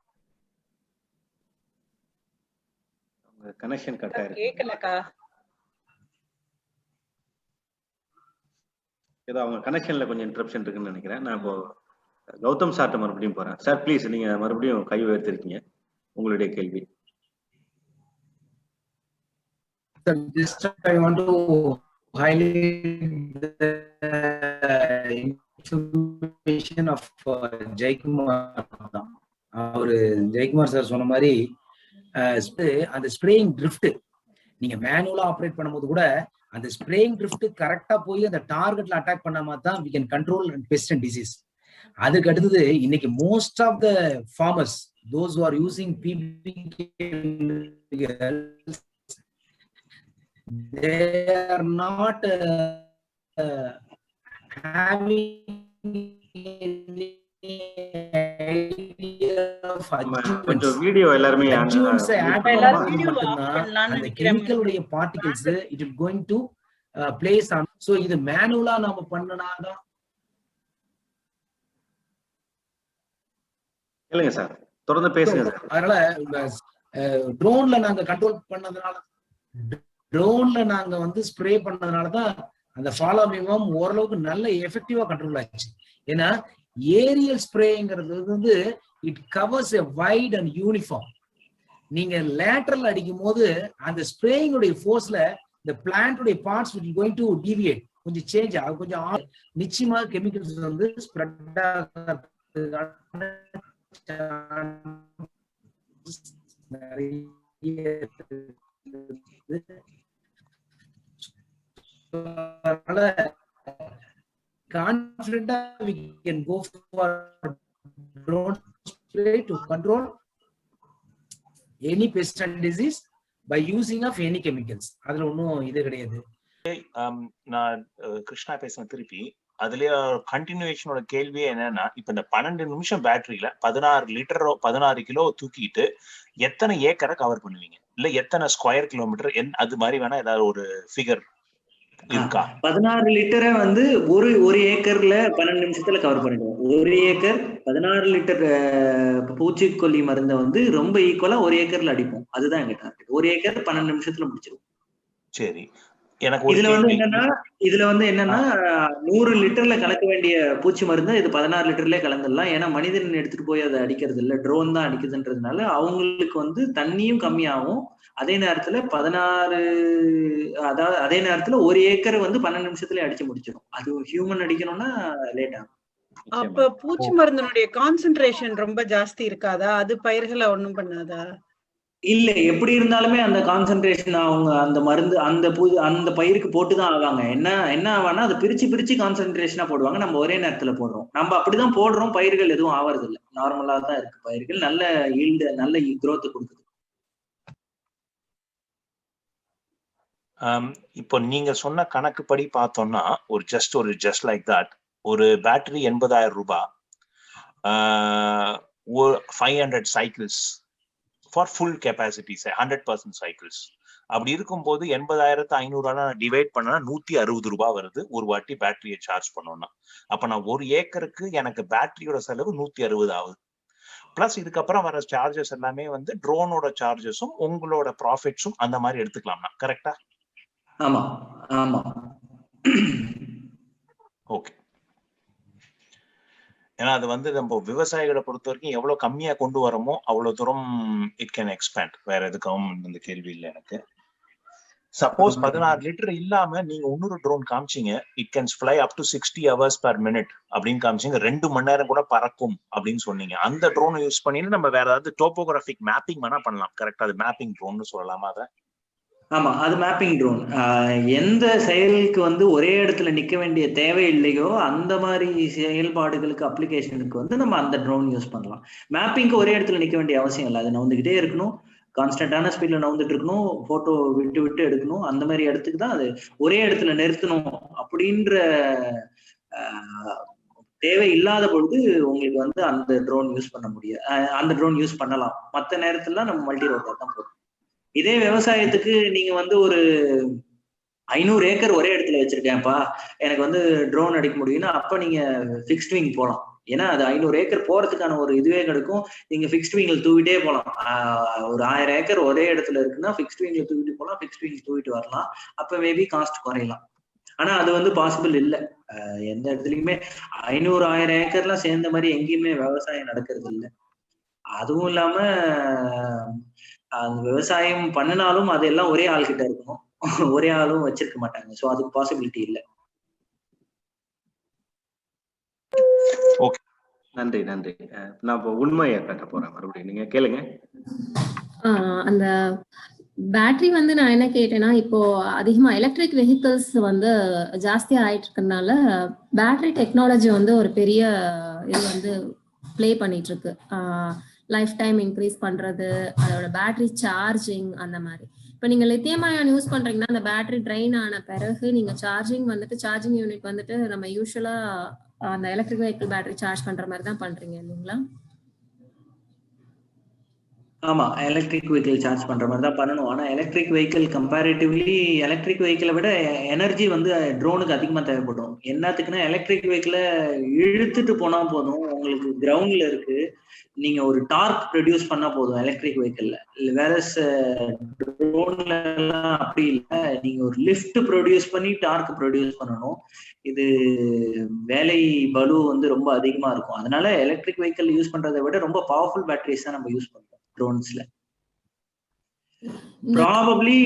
S2: கனெக்ஷன் கட் ஆயிருக்கு.
S8: கேக்கலக்கா.
S2: ஏதோ அவங்க கனெக்ஷன்ல கொஞ்சம் இன்டரப்ஷன் இருக்குன்னு நினைக்கிறேன். நான் இப்போ கௌதம் சார்ட்ட மறுபடியும் போறேன். சார் ப்ளீஸ், நீங்க மறுபடியும் கை உயர்த்திருக்கீங்க, உங்களுடைய கேள்வி.
S6: Just I want to highlight the information of Jaikumar. அவரு ஜெயக்குமார் சார் சொன்ன மாதிரி அந்த ஸ்ப்ரேயிங் ட்ரிஃப்ட் நீங்க மேனுவலா ஆப்ரேட் பண்ணும்போது கூட அந்த ஸ்ப்ரேயிங் ட்ரிஃப்ட் கரெக்டா போய் அந்த டார்கெட்ல அட்டாக் பண்ணாம தான் we can control pest and disease. அதுக்கு அடுத்தது இன்னைக்கு most of the farmers, those who are using PPK, they are not having
S2: கொஞ்சம் வீடியோ எல்லாரும்
S6: அந்த கெமிக்கலுடைய particles it is going to place on. so இது மேனுவலா நாம பண்ணனாதான்.
S2: இல்லங்க சார், தொடர்ந்து பேசுங்க சார்.
S6: அதனால ட்ரோன்ல நாங்க கண்ட்ரோல் பண்ணதுனால, ட்ரோன்ல நாங்க வந்து ஸ்ப்ரே பண்ணதுனாலதான் அந்த ஃபாலோ மினிமம் ஓரளவுக்கு நல்ல எஃபெக்டிவா கண்ட்ரோல் ஆச்சு. ஏன்னா ஏரியல் ஸ்ப்ரேங்கிறது வந்து it covers a wide and uniform. நீங்க லேட்டரல் அடிக்கும் போது அந்த ஸ்ப்ரேயிங் உடைய ஃபோர்ஸ்ல இந்த plant parts which is going to deviate, கொஞ்சம் சேஞ்ச் ஆகும், கொஞ்சம் நிச்சயமா கெமிக்கல்ஸ் வந்து ஸ்ப்ரெட் ஆகிறதுக்கான confidently we can go for drone spray to control any pest and disease by using of any chemicals. அதுல ஒன்றும் இது கிடையாது.
S3: நான் கிருஷ்ணா பேசுறேன் திருப்பி. அதுலயே கண்டினியூஷனோட கேள்வியே என்னன்னா, இப்ப இந்த 12 நிமிஷம் பேட்டரியில 16 கிலோ தூக்கிட்டு எத்தனை ஏக்கரை கவர் பண்ணுவீங்க, இல்ல எத்தனை ஸ்கொயர் கிலோமீட்டர், அது மாதிரி வேணா ஏதாவது ஒரு ஃபிகர் இருக்கா?
S4: 16 லிட்டரை வந்து ஒரு ஏக்கர்ல 12 நிமிஷத்துல கவர் பண்ணிடுவோம். 1 ஏக்கர் 16 லிட்டர் பூச்சிக்கொல்லி மருந்தை வந்து ரொம்ப ஈக்குவலா 1 ஏக்கர்ல அடிப்போம். அதுதான் எங்க டார்கெட். 1 ஏக்கர் 12 நிமிஷத்துல முடிச்சிருவோம்.
S3: சரி, எனக்கு
S4: இதுல வந்து என்னன்னா 100 லிட்டர்ல கலக்க வேண்டிய பூச்சி மருந்து இது 16 லிட்டர்லயே கலந்துடலாம். ஏன்னா மனிதன் எடுத்துட்டு போய் அதை அடிக்கிறது இல்ல, ட்ரோன் தான் அடிக்குதுன்றதுனால அவங்களுக்கு வந்து தண்ணியும் கம்மியாகும். அதே நேரத்துல 1 ஏக்கர் வந்து 12 நிமிஷத்துல அடிச்சு முடிச்சிடும். அது ஹியூமன் அடிக்கணும்னா லேட் ஆகும்.
S8: அப்ப பூச்சி மருந்தினுடைய கான்சென்ட்ரேஷன் ரொம்ப ஜாஸ்தி இருக்காதா? அது பயிர்களை ஒண்ணும் பண்ணாதா?
S4: இல்ல, எப்படி இருந்தாலுமே அந்த கான்சென்ட்ரேஷன் அவங்க அந்த மருந்து அந்த பயிருக்கு போட்டுதான் ஆவாங்க. என்ன ஆவானா அது பிரிச்சு கான்சென்ட்ரேஷனா போடுவாங்க. நம்ம ஒரே நேரத்துல போடுறோம். நம்ம அப்படிதான் போடுறோம். பயிர்கள் எதுவும் ஆவறது இல்லை, நார்மலா தான் இருக்கு. பயிர்கள் நல்ல ஈல்டு, நல்ல growth கொடுக்குது.
S3: இப்போ நீங்க சொன்ன கணக்குப்படி பார்த்தோம்னா ஒரு ஜஸ்ட் லைக் தட் ஒரு பேட்டரி 80,000 ரூபாய், 500 cycles for full capacity, say 100% cycles. அப்படி இருக்கும்போது 80,500 டிவைட் பண்ணா 160 ரூபாய் வருது ஒரு வாட்டி பேட்டரியை சார்ஜ் பண்ணோம்னா. அப்ப நான் 1 ஏக்கருக்கு எனக்கு பேட்டரியோட செலவு 160 ஆகுது. பிளஸ் இதுக்கப்புறம் வர சார்ஜஸ் எல்லாமே வந்து ட்ரோனோட சார்ஜஸும் உங்களோட ப்ராஃபிட்ஸும் அந்த மாதிரி எடுத்துக்கலாம்னா கரெக்டா?
S4: ஆமா ஆமா.
S3: ஓகே. ஏன்னா அது வந்து நம்ம விவசாயிகளை பொறுத்த வரைக்கும் எவ்வளவு கம்மியா கொண்டு வரமோ அவ்வளவு தூரம் இட் கேன் எக்ஸ்பேண்ட். வேற எதுக்கும் இந்த கேள்வி இல்லை எனக்கு. சப்போஸ் 16 லிட்டர் இல்லாம நீங்க இன்னொரு ட்ரோன் காமிச்சீங்க, it can fly up to 60 hours per minute அப்படின்னு காமிச்சீங்க, 2 மணி நேரம் கூட பறக்கும் அப்படின்னு சொன்னீங்க. அந்த ட்ரோனை யூஸ் பண்ணிட்டு நம்ம வேற ஏதாவது டோபோகிராபிக் மேப்பிங் வேணா பண்ணலாம். கரெக்டா? அது மேப்பிங் ட்ரோன்னு சொல்லலாமா அதை?
S4: ஆமா, அது மேப்பிங் ட்ரோன். எந்த செயலுக்கு வந்து ஒரே இடத்துல நிக்க வேண்டிய தேவை இல்லையோ அந்த மாதிரி செயல்பாடுகளுக்கு அப்ளிகேஷனுக்கு வந்து நம்ம அந்த ட்ரோன் யூஸ் பண்ணலாம். மேப்பிங்க்கு ஒரே இடத்துல நிக்க வேண்டிய அவசியம் இல்லை. அது நவுந்துகிட்டே இருக்கணும், கான்ஸ்டன்டான ஸ்பீட்ல நவுந்துட்டு இருக்கணும், போட்டோ விட்டு விட்டு எடுக்கணும். அந்த மாதிரி இடத்துக்கு தான் அது ஒரே இடத்துல நிறுத்தணும் அப்படின்ற தேவை இல்லாத பொழுது உங்களுக்கு வந்து அந்த ட்ரோன் யூஸ் பண்ண முடியாது. அந்த ட்ரோன் யூஸ் பண்ணலாம். மற்ற நேரத்துல நம்ம மல்டி ரோட்டர் தான் போதும். இதே விவசாயத்துக்கு நீங்க வந்து ஒரு 500 ஏக்கர் ஒரே இடத்துல வச்சிருக்கேன்ப்பா, எனக்கு வந்து ட்ரோன் அடிக்க முடியும்னா அப்ப நீங்க ஃபிக்ஸ்ட் விங் போகலாம். ஏன்னா அது 500 ஏக்கர் போறதுக்கான ஒரு இதுவே கிடைக்கும். நீங்க ஃபிக்ஸ்ட் விங்ல தூவிட்டே போகலாம். ஒரு 1000 ஏக்கர் ஒரே இடத்துல இருக்குன்னா ஃபிக்ஸ்ட் விங்ல தூவிட்டு போகலாம், ஃபிக்ஸ்ட் விங் தூவிட்டு வரலாம். அப்ப மேபி காஸ்ட் குறையலாம். ஆனா அது வந்து பாசிபிள் இல்லை. எந்த இடத்துலயுமே 500-1000 ஏக்கர்லாம் சேர்ந்த மாதிரி எங்கேயுமே விவசாயம் நடக்கிறது இல்லை. அதுவும் இல்லாம அந்த விவசாயம் பண்ணினாலும் அதெல்லாம் ஒரே ஆள் கிட்ட இருக்கணும், ஒரே ஆளும் வச்சிருக்க மாட்டாங்க. சோ அதுக்கு பாசிபிலிட்டி இல்லை.
S2: நன்றி நன்றி. நான் இப்போ உண்மையை கட்ட போறேன் மறுபடியும், நீங்க கேளுங்க.
S10: அந்த பேட்டரி வந்து நான் என்ன கேட்டேன்னா, இப்போ அதிகமா எலக்ட்ரிக் வெஹிக்கிள்ஸ் வந்து ஜாஸ்தியா ஆயிட்டு இருக்கனால பேட்டரி டெக்னாலஜி வந்து ஒரு பெரிய இது வந்து பிளே பண்ணிட்டு இருக்கு. லைஃப் டைம் இன்க்ரீஸ் பண்றது, அதோட பேட்டரி சார்ஜிங் அந்த மாதிரி. இப்போ நீங்க லித்தியம் அயான் யூஸ் பண்றீங்கன்னா அந்த பேட்டரி ட்ரைன் ஆன பிறகு நீங்க சார்ஜிங் யூனிட் வந்துட்டு நம்ம யூஸ்வலா அந்த எலக்ட்ரிக் வெஹிக்கிள் பேட்டரி சார்ஜ் பண்ற மாதிரி தான் பண்றீங்க இல்லைங்களா?
S4: ஆமா, எலக்ட்ரிக் வெஹிக்கிள் சார்ஜ் பண்ற மாதிரி தான் பண்ணணும். ஆனா எலக்ட்ரிக் வெஹிக்கிள் கம்பேரிட்டிவ்லி எலக்ட்ரிக் வெஹிக்கிளை விட எனர்ஜி வந்து ட்ரோனுக்கு அதிகமா தேவைப்படும். என்னத்துக்குன்னா எலக்ட்ரிக் வெஹிக்கிளை இழுத்துட்டு போனா போதும், உங்களுக்கு கிரவுண்ட்ல இருக்கு, நீங்க ஒரு டார்க் ப்ரொடியூஸ் பண்ணா போதும் எலக்ட்ரிக் வெஹிக்கிள்ல. வேற ட்ரோன்ல எல்லாம் அப்படி இல்லை, நீங்க ஒரு லிஃப்ட் ப்ரொடியூஸ் பண்ணி டார்க் ப்ரொடியூஸ் பண்ணணும். இது வேலை பலு வந்து ரொம்ப அதிகமா இருக்கும். அதனால எலக்ட்ரிக் வெஹிக்கிள் யூஸ் பண்றதை விட ரொம்ப பவர்ஃபுல் பேட்டரிஸ் தான் நம்ம யூஸ் பண்றோம் ட்ரோன்ஸ்ல. ப்ராபப்ளி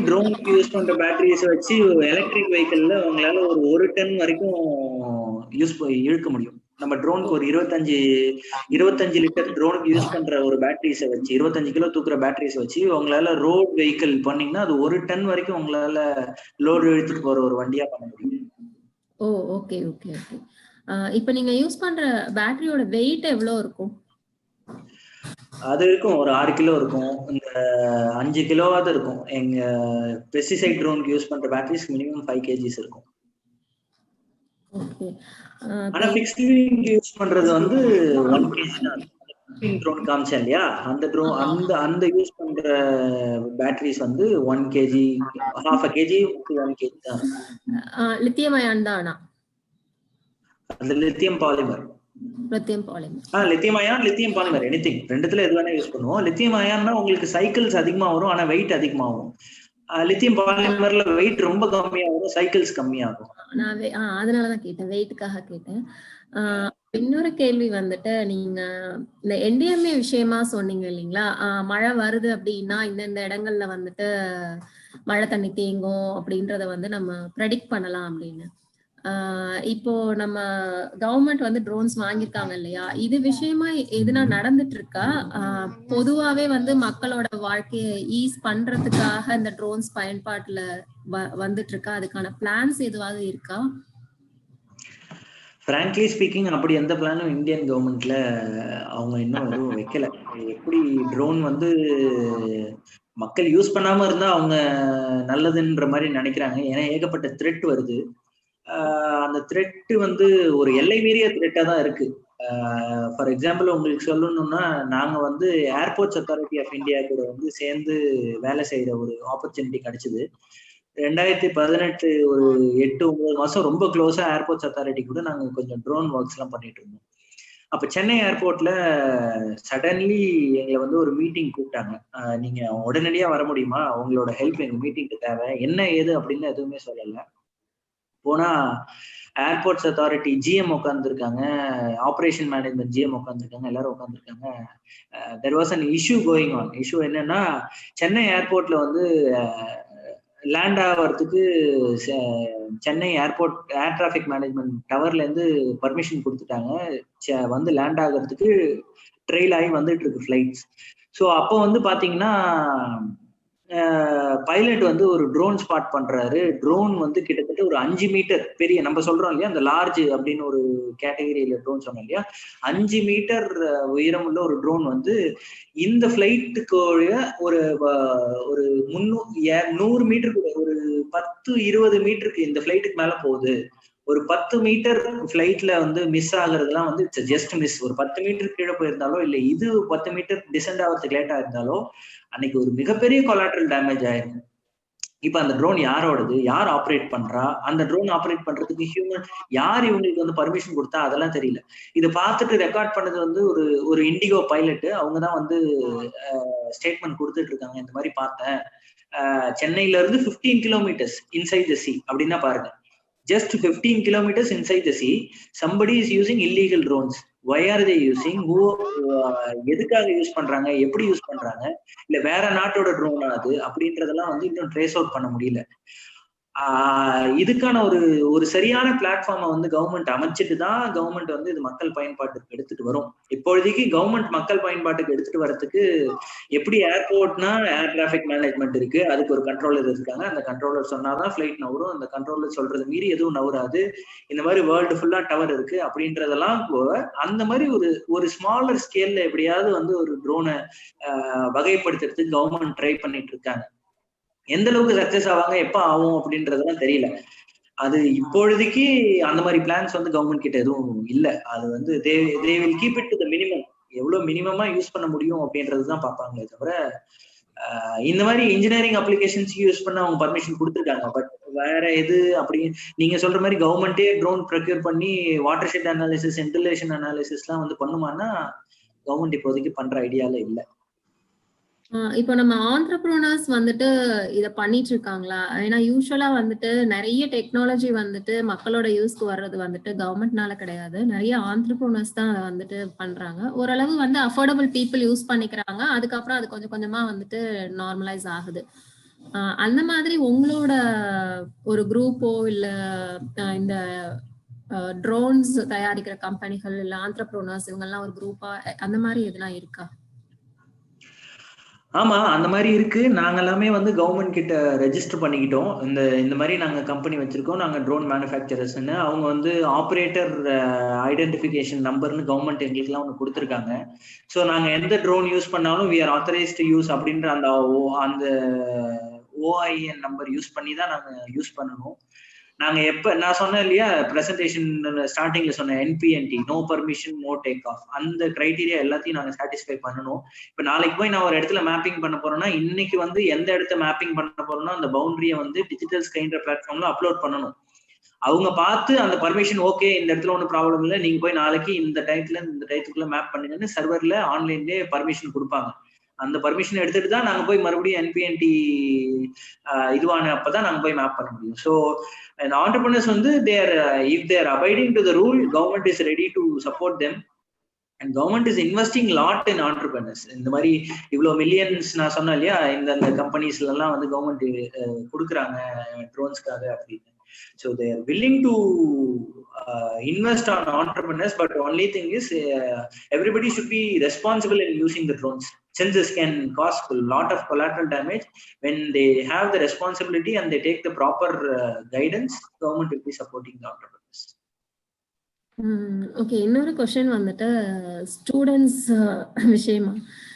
S4: ட்ரோன் யூஸ் பண்ற பேட்டரிஸ் வச்சு எலக்ட்ரிக் வெஹிக்கிள்ல உங்களால ஒரு 1 டன் வரைக்கும் இழுக்க முடியும். நம்ம ட்ரோனுக்கு ஒரு 25 லிட்டர் ட்ரோனுக்கு யூஸ் பண்ற ஒரு பேட்டரிஸை வச்சு 25 கிலோ தூக்குற பேட்டரிஸ் வச்சு உங்களால ரோட் வெஹிக்கிள் பண்ணீங்கன்னா அது 1 டன் வரைக்கும் உங்களால லோடு எடுத்துட்டு போற ஒரு வண்டியா பண்ண முடியும்.
S10: ஓ, ஓகே ஓகே ஓகே. இப்போ நீங்க யூஸ் பண்ற பேட்டரியோட வெயிட் எவ்வளவு இருக்கும்?
S4: அது இருக்கும், ஒரு 6 கிலோ இருக்கும், இந்த 5 கிலோவாவது இருக்கும். எங்க பெஸ்டிசைட் ட்ரோனுக்கு யூஸ் பண்ற பேட்டரிஸ் மினிமம் 5 kgs இருக்கும். ஆனா ஃபிக்ஸ்ட் விங் யூஸ் பண்றது வந்து 1 kg தான். ட்ரோன் காமிச்சேன் இல்லையா, அந்த ட்ரோன் அந்த யூஸ் பண்ற பேட்டரிஸ் வந்து 1 kg, half a kg to 1 kg தான்.
S10: லித்தியம் அயான் தானா?
S4: அது lithium polymer. Lithium ion, lithium polymer, anything, ரெண்டுத்துல எது வேணா யூஸ் பண்ணுவோம். லித்தியம் அயான்னா உங்களுக்கு சைக்கிள்ஸ் அதிகமா வரும், ஆனா வெயிட் அதிகமாகும். லித்தியம் பாலிமர்ல வெயிட் ரொம்ப கம்மியா வரும், சைக்கிள்ஸ் கம்மியாகும்.
S10: அதனாலதான் கேட்டேன், வெயிட்டுக்காக கேட்டேன். இன்னொரு கேள்வி வந்துட்டு, நீங்க இந்த NDMA விஷயமா சொன்னீங்க இல்லைங்களா, மழை வருது அப்படின்னா இந்தந்த இடங்கள்ல வந்துட்டு மழை தண்ணி தேங்கும் அப்படின்றத வந்து நம்ம ப்ரெடிக்ட் பண்ணலாம் அப்படின்னு. இப்போ நம்ம கவர்மெண்ட் வந்து ட்ரோன்ஸ் வாங்கியிருக்காங்க இல்லையா, இது விஷயமா எதுனா நடந்துட்டு இருக்கா? பொதுவாவே வந்து மக்களோட வாழ்க்கையை ஈஸ் பண்றதுக்காக இந்த ட்ரோன்ஸ் பயன்பாட்டுல வந்துட்டு இருக்கா? அதுக்கான பிளான்ஸ் எதுவாவது இருக்கா?
S4: ஃப்ராங்க்லி ஸ்பீக்கிங் அப்படி எந்த பிளானும் இந்தியன் கவர்மெண்ட்ல அவங்க இன்னும் எதுவும் வைக்கல. எப்படி ட்ரோன் வந்து மக்கள் யூஸ் பண்ணாம இருந்தா அவங்க நல்லதுன்ற மாதிரி நினைக்கிறாங்க. ஏன்னா ஏகப்பட்ட த்ரெட் வருது. அந்த த்ரெட் வந்து ஒரு எல்லை மீறிய த்ரெட்டா தான் இருக்கு. ஃபார் எக்ஸாம்பிள் உங்களுக்கு சொல்லணும்னா, நாங்க வந்து ஏர்போர்ட்ஸ் அத்தாரிட்டி ஆஃப் இந்தியா கூட வந்து சேர்ந்து வேலை செய்யற ஒரு ஆப்பர்ச்சுனிட்டி கிடைச்சது. 2018 ஒரு 8-9 மாசம் ரொம்ப க்ளோஸா ஏர்போர்ட்ஸ் அத்தாரிட்டி கூட நாங்க கொஞ்சம் ட்ரோன் ஒர்க்ஸ் எல்லாம் பண்ணிட்டு இருந்தோம். அப்ப சென்னை ஏர்போர்ட்ல சடன்லி எங்களை வந்து ஒரு மீட்டிங் கூப்பிட்டாங்க. நீங்க உடனடியா வர முடியுமா, உங்களோட ஹெல்ப் எங்க மீட்டிங்க்கு தேவை, என்ன ஏது அப்படின்னு எதுவுமே சொல்லல. போனா ஏர்போர்ட்ஸ் அத்தாரிட்டி ஜிஎம் உட்காந்துருக்காங்க, ஆப்ரேஷன் மேனேஜ்மெண்ட் ஜிஎம் உட்காந்துருக்காங்க, எல்லாரும் உட்காந்துருக்காங்க. There was an issue going on. Issue என்னன்னா, சென்னை ஏர்போர்ட்ல வந்து லேண்ட் ஆகிறதுக்கு Chennai airport air traffic management டவர்ல இருந்து பர்மிஷன் கொடுத்துட்டாங்க. வந்து லேண்ட் ஆகிறதுக்கு ட்ரெயில் ஆகி வந்துட்டு இருக்கு ஃபிளைட்ஸ். ஸோ அப்போ வந்து பாத்தீங்கன்னா பைலட் வந்து ஒரு ட்ரோன் ஸ்பாட் பண்றாரு. ட்ரோன் வந்து கிட்டத்தட்ட ஒரு 5 மீட்டர் பெரிய, நம்ம சொல்றோம் இல்லையா அந்த லார்ஜ் அப்படின்னு ஒரு கேட்டகரியில ட்ரோன் சொன்னோம் இல்லையா, 5 மீட்டர் உயரம் உள்ள ஒரு ட்ரோன் வந்து இந்த பிளைட்டுக்கு ஒரு 100 மீட்டருக்கு ஒரு 10-20 மீட்டருக்கு இந்த பிளைட்டுக்கு மேல போகுது. ஒரு 10 மீட்டர் பிளைட்ல வந்து மிஸ் ஆகுறதுலாம் வந்து இட்ஸ் ஜஸ்ட் மிஸ். ஒரு 10 மீட்டர் கீழே போயிருந்தாலோ இல்ல இது 10 மீட்டர் டிசெண்ட் ஆகிறதுக்கு லேட்டா இருந்தாலோ அன்னைக்கு ஒரு மிகப்பெரிய கொலாட்ரல் டேமேஜ் ஆயிருக்கும். இப்ப அந்த ட்ரோன் யாரோடது, யார் ஆப்ரேட் பண்றா, அந்த ட்ரோன் ஆப்ரேட் பண்றதுக்கு ஹியூமன் யார் இவங்களுக்கு வந்து பர்மிஷன் கொடுத்தா அதெல்லாம் தெரியல. இதை பார்த்துட்டு ரெக்கார்ட் பண்ணது வந்து ஒரு இண்டிகோ பைலட். அவங்கதான் வந்து ஸ்டேட்மெண்ட் கொடுத்துட்டு இருக்காங்க. இந்த மாதிரி பார்த்தேன், சென்னையில இருந்து 15 கிலோமீட்டர்ஸ் இன்சைட் த சி அப்படின்னா பாருங்க, just 15 kilometers inside the sea, somebody is using illegal drones. Why are they using? எதுக்காக யூஸ் பண்றாங்க, எப்படி யூஸ் பண்றாங்க, இல்ல வேற நாட்டோட ட்ரோன் அது அப்படின்றதெல்லாம் வந்து இன்னும் ட்ரேஸ் அவுட் பண்ண முடியல. இதுக்கான ஒரு சரியான பிளாட்ஃபார்மை வந்து கவர்மெண்ட் அமைச்சிட்டு தான் கவர்மெண்ட் வந்து இது மக்கள் பயன்பாட்டுக்கு எடுத்துட்டு வரும். இப்பொழுதைக்கு கவர்மெண்ட் மக்கள் பயன்பாட்டுக்கு எடுத்துட்டு வரதுக்கு எப்படி ஏர்போர்ட்னா ஏர் டிராபிக் மேனேஜ்மெண்ட் இருக்கு, அதுக்கு ஒரு கண்ட்ரோலர் இருக்காங்க, அந்த கண்ட்ரோலர் சொன்னாதான் ஃபிளைட் நவரும், அந்த கண்ட்ரோலர் சொல்றது மீறி எதுவும் நவராது, இந்த மாதிரி வேர்ல்டு ஃபுல்லா டவர் இருக்கு அப்படின்றதெல்லாம் அந்த மாதிரி ஒரு ஸ்மாலர் ஸ்கேல்ல எப்படியாவது வந்து ஒரு ட்ரோனை வகைப்படுத்துறதுக்கு கவர்மெண்ட் ட்ரை பண்ணிட்டு இருக்காங்க. எந்த அளவுக்கு சக்சஸ் ஆவாங்க, எப்ப ஆகும் அப்படின்றதெல்லாம் தெரியல. அது இப்பொழுதைக்கு அந்த மாதிரி பிளான்ஸ் வந்து கவர்மெண்ட் கிட்ட எதுவும் இல்ல. அது வந்து they will keep it to the minimum. எவ்வளவு மினிமமா யூஸ் பண்ண முடியும் அப்படின்றதுதான் பார்ப்பாங்களே தவிர இந்த மாதிரி இன்ஜினியரிங் அப்ளிகேஷன்ஸ்க்கு யூஸ் பண்ண அவங்க பர்மிஷன் கொடுத்துருக்காங்க. பட் வேற எது அப்படி நீங்க சொல்ற மாதிரி கவர்மெண்டே ட்ரோன் ப்ரொக்யூர் பண்ணி வாட்டர் ஷெட் அனாலிசிஸ், இன்டலேஷன் அனாலிசிஸ் எல்லாம் வந்து பண்ணுமான்னா கவர்மெண்ட் இப்போதைக்கு பண்ற ஐடியால இல்ல.
S10: இப்போ நம்ம ஆண்டர்பிரினர்ஸ் வந்துட்டு இத பண்ணிட்டு இருக்காங்களா? ஏன்னா யூஸ்வலா வந்துட்டு நிறைய டெக்னாலஜி வந்துட்டு மக்களோட யூஸ்க்கு வர்றது வந்துட்டு கவர்மெண்ட்னால கிடையாது, நிறைய ஆண்டர்பிரினர்ஸ் தான் அதை வந்துட்டு பண்றாங்க. ஓரளவு வந்து அஃபோர்டபுள் பீப்புள் யூஸ் பண்ணிக்கிறாங்க, அதுக்கப்புறம் அது கொஞ்சம் கொஞ்சமா வந்துட்டு நார்மலைஸ் ஆகுது. அந்த மாதிரி உங்களோட ஒரு குரூப்போ இல்ல இந்த ட்ரோன்ஸ் தயாரிக்கிற கம்பெனிகள் இல்ல ஆண்டர்பிரினர்ஸ் இவங்கெல்லாம் ஒரு குரூப்பா அந்த மாதிரி எதுலாம் இருக்கா?
S4: ஆமா, அந்த மாதிரி இருக்கு. நாங்க எல்லாமே வந்து கவர்மெண்ட் கிட்ட ரெஜிஸ்டர் பண்ணிக்கிட்டோம். இந்த மாதிரி நாங்க கம்பெனி வச்சிருக்கோம், நாங்க ட்ரோன் மேனுஃபேக்சரர்ஸ்ன்னு. அவங்க வந்து ஆப்ரேட்டர் ஐடென்டிஃபிகேஷன் நம்பர்னு கவர்மெண்ட் எங்களுக்கு எல்லாம் ஒன்று கொடுத்துருக்காங்க. ஸோ நாங்க எந்த ட்ரோன் யூஸ் பண்ணாலும் we are authorized to use அப்படின்ற அந்த OIN நம்பர் யூஸ் பண்ணி தான் நாங்க யூஸ் பண்ணணும். நாங்க நான் சொன்னேன் இல்லையா பிரசன்டேஷன் ஸ்டார்டிங்ல சொன்ன NPNT, no permission no take off, அந்த கிரைட்டீரியா எல்லாத்தையும் நாங்க சாட்டிஸ்ஃபை பண்ணணும். இப்ப நாளைக்கு போய் நான் ஒரு இடத்துல மேப்பிங் பண்ண போறேன்னா இன்னைக்கு வந்து எந்த இடத்த மேப்பிங் பண்ண போறோம்னா அந்த பவுண்டரியை வந்து டிஜிட்டல் ஸ்கைன்ற பிளாட்ஃபார்ம்ல அப்லோட் பண்ணணும். அவங்க பார்த்து அந்த பர்மிஷன் ஓகே, இந்த இடத்துல ஒன்றும் ப்ராப்ளம் இல்லை, நீங்க போய் நாளைக்கு இந்த டயத்துல இந்த டயத்துக்குள்ள மேப் பண்ணுங்கன்னு சர்வர்ல ஆன்லைன்லேயே பர்மிஷன் கொடுப்பாங்க. அந்த பர்மிஷன் எடுத்துட்டு தான் நாங்க போய் மறுபடியும் NPNT இதுவான அப்பதான் நாங்க போய் மேப் பண்ண முடியும். ஸோ அந்த entrepreneurs வந்து if they are abiding to the rule, government is ready to support them and government is investing lot in entrepreneurs. இந்த மாதிரி இவ்வளவு மில்லியன்ஸ் நான் சொன்னேன் இல்லையா, இந்த கம்பெனிஸ்ல எல்லாம் வந்து கவர்மெண்ட் கொடுக்குறாங்க ட்ரோன்ஸ்க்காக அப்படின்னு. So they are willing to invest on entrepreneurs, but only thing is everybody should be responsible in using the drones, since this can cause a lot of collateral damage. When they have the responsibility and they take the proper guidance, government will be supporting the entrepreneurs.
S10: Okay, இன்னொரு question வந்துட்டு students விஷயமா.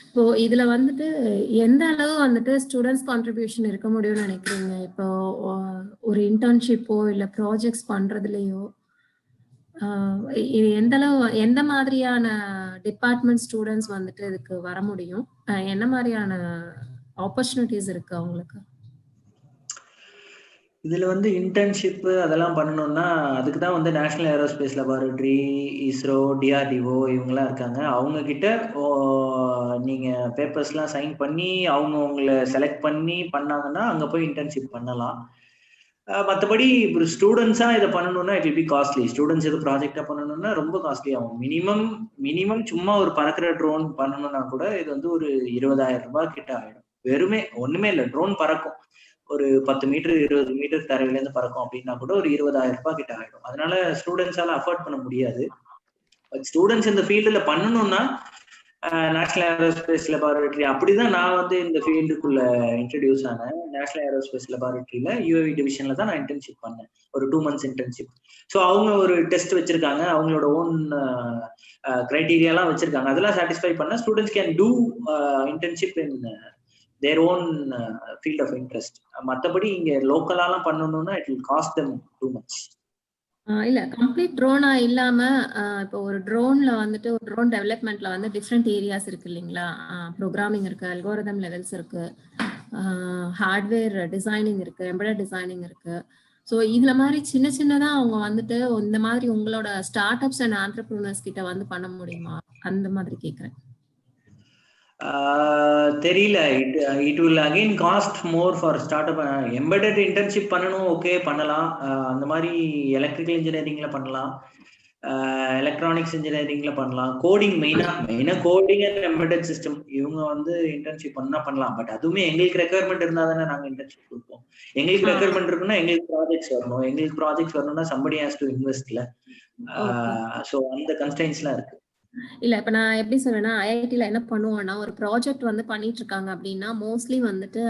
S10: இப்போ இதுல வந்துட்டு எந்த அளவு வந்துட்டு students contribution இருக்க முடியும்னு நினைக்கிறீங்க? இப்போ ஒரு இன்டர்ன்ஷிப்போ இல்ல ப்ராஜெக்ட்ஸ் பண்றதுலயோ இது எந்த மாதிரியான டிபார்ட்மெண்ட் ஸ்டூடெண்ட்ஸ் வந்துட்டு இதுக்கு வர முடியும்? என்ன மாதிரியான ஆப்பர்ச்சுனிட்டிஸ் இருக்கு அவங்களுக்கு?
S4: இதுல வந்து இன்டர்ன்ஷிப் அதெல்லாம் பண்ணணும்னா அதுக்கு தான் வந்து national aerospace laboratory, ISRO, DRDO இவங்கெல்லாம் இருக்காங்க. அவங்க கிட்ட நீங்க பேப்பர்ஸ்லாம் சைன் பண்ணி அவங்க உங்களை செலக்ட் பண்ணி பண்ணாங்கன்னா அங்க போய் இன்டர்ன்ஷிப் பண்ணலாம். மற்றபடி ஒரு ஸ்டூடெண்ட்ஸா இதை பண்ணணும்னா it will be costly. Students எது ப்ராஜெக்டா பண்ணணும்னா ரொம்ப காஸ்ட்லி ஆகும். மினிமம் சும்மா ஒரு பறக்கிற ட்ரோன் பண்ணணும்னா கூட இது வந்து ஒரு 20,000 ரூபாய் கிட்ட ஆயிடும். வெறுமே ஒண்ணுமே இல்லை, ட்ரோன் பறக்கும் ஒரு 10 மீட்டர் 20 மீட்டர் தரையில இருந்து பறக்கும் அப்படின்னா கூட ஒரு 20,000 ரூபாய் கிட்ட ஆயிடும். அதனால ஸ்டூடெண்ட்ஸால அஃபோர்ட் பண்ண முடியாது. ஸ்டூடெண்ட்ஸ் இந்த ஃபீல்டுல பண்ணணும்னா நேஷனல் ஏரோஸ்பேஸ் லெபார்டரி அப்படிதான் நான் வந்து இந்த ஃபீல்டுக்குள்ள இன்ட்ரடியூஸ் ஆனேன். நேஷனல் ஏரோஸ்பேஸ் லெபார்டரியில யூஏவி டிவிஷன்ல தான் நான் இன்டர்ன்ஷிப் பண்ணேன், ஒரு 2 months இன்டர்ன்ஷிப். ஸோ அவங்க ஒரு டெஸ்ட் வச்சிருக்காங்க, அவங்களோட ஓன் கிரைட்டீரியாலாம் வச்சிருக்காங்க. அதெல்லாம் சாட்டிஸ்ஃபை பண்ண students can do internship in their own field of interest. மற்றபடி இங்க லோக்கலாலாம் பண்ணணும்னா it will cost them too much.
S10: இல்ல கம்ப்ளீட் ட்ரோனா இல்லாம இப்போ ஒரு ட்ரோன்ல வந்துட்டு ஒரு ட்ரோன் டெவலப்மெண்ட்ல வந்து டிஃப்ரெண்ட் ஏரியாஸ் இருக்கு இல்லைங்களா? ப்ரோக்ராமிங் இருக்கு, அல்கோரிதம் லெவல்ஸ் இருக்கு, ஹார்ட்வேர் டிசைனிங் இருக்கு, எம்பெடட் டிசைனிங் இருக்கு. ஸோ இதுல மாதிரி சின்னதா அவங்க வந்துட்டு இந்த மாதிரி உங்களோட ஸ்டார்ட் அப்ஸ் அண்ட் ஆண்டர்பிரினர்ஸ் கிட்ட வந்து பண்ண முடியுமா? அந்த மாதிரி கேட்குறேன்.
S4: தெரியல. It will again cost more for start up. Embedded internship பண்ணணும், ஓகே பண்ணலாம். அந்த மாதிரி எலக்ட்ரிக்கல் இன்ஜினியரிங்ல பண்ணலாம், எலக்ட்ரானிக்ஸ் இன்ஜினியரிங்ல பண்ணலாம். கோடிங் மெயினா கோடிங் அண்ட் எம்பெடட் சிஸ்டம் இவங்க வந்து இன்டர்ன்ஷிப் பண்ணலாம். பட் அதுவுமே எங்களுக்கு ரெக்யர்மெண்ட் இருந்தா தானே நாங்க இன்டர்ன்ஷிப் கொடுப்போம். எங்களுக்கு ரெக்யர்மெண்ட் இருக்குன்னா எங்களுக்கு ப்ராஜெக்ட்ஸ் வரணும். எங்களுக்கு ப்ராஜெக்ட்ஸ் வரணும்னா somebody has to investல. ஸோ அந்த கன்ஸ்ட்ரெயின்ஸ்லாம் இருக்கு.
S10: இல்ல இப்ப நான் எப்படி சொல்றேன்னா, ஐஐடில என்ன பண்ணுவோம்னா ஒரு ப்ராஜெக்ட் வந்து பண்ணிட்டு இருக்காங்க அப்படின்னா மோஸ்ட்லி வந்துட்டு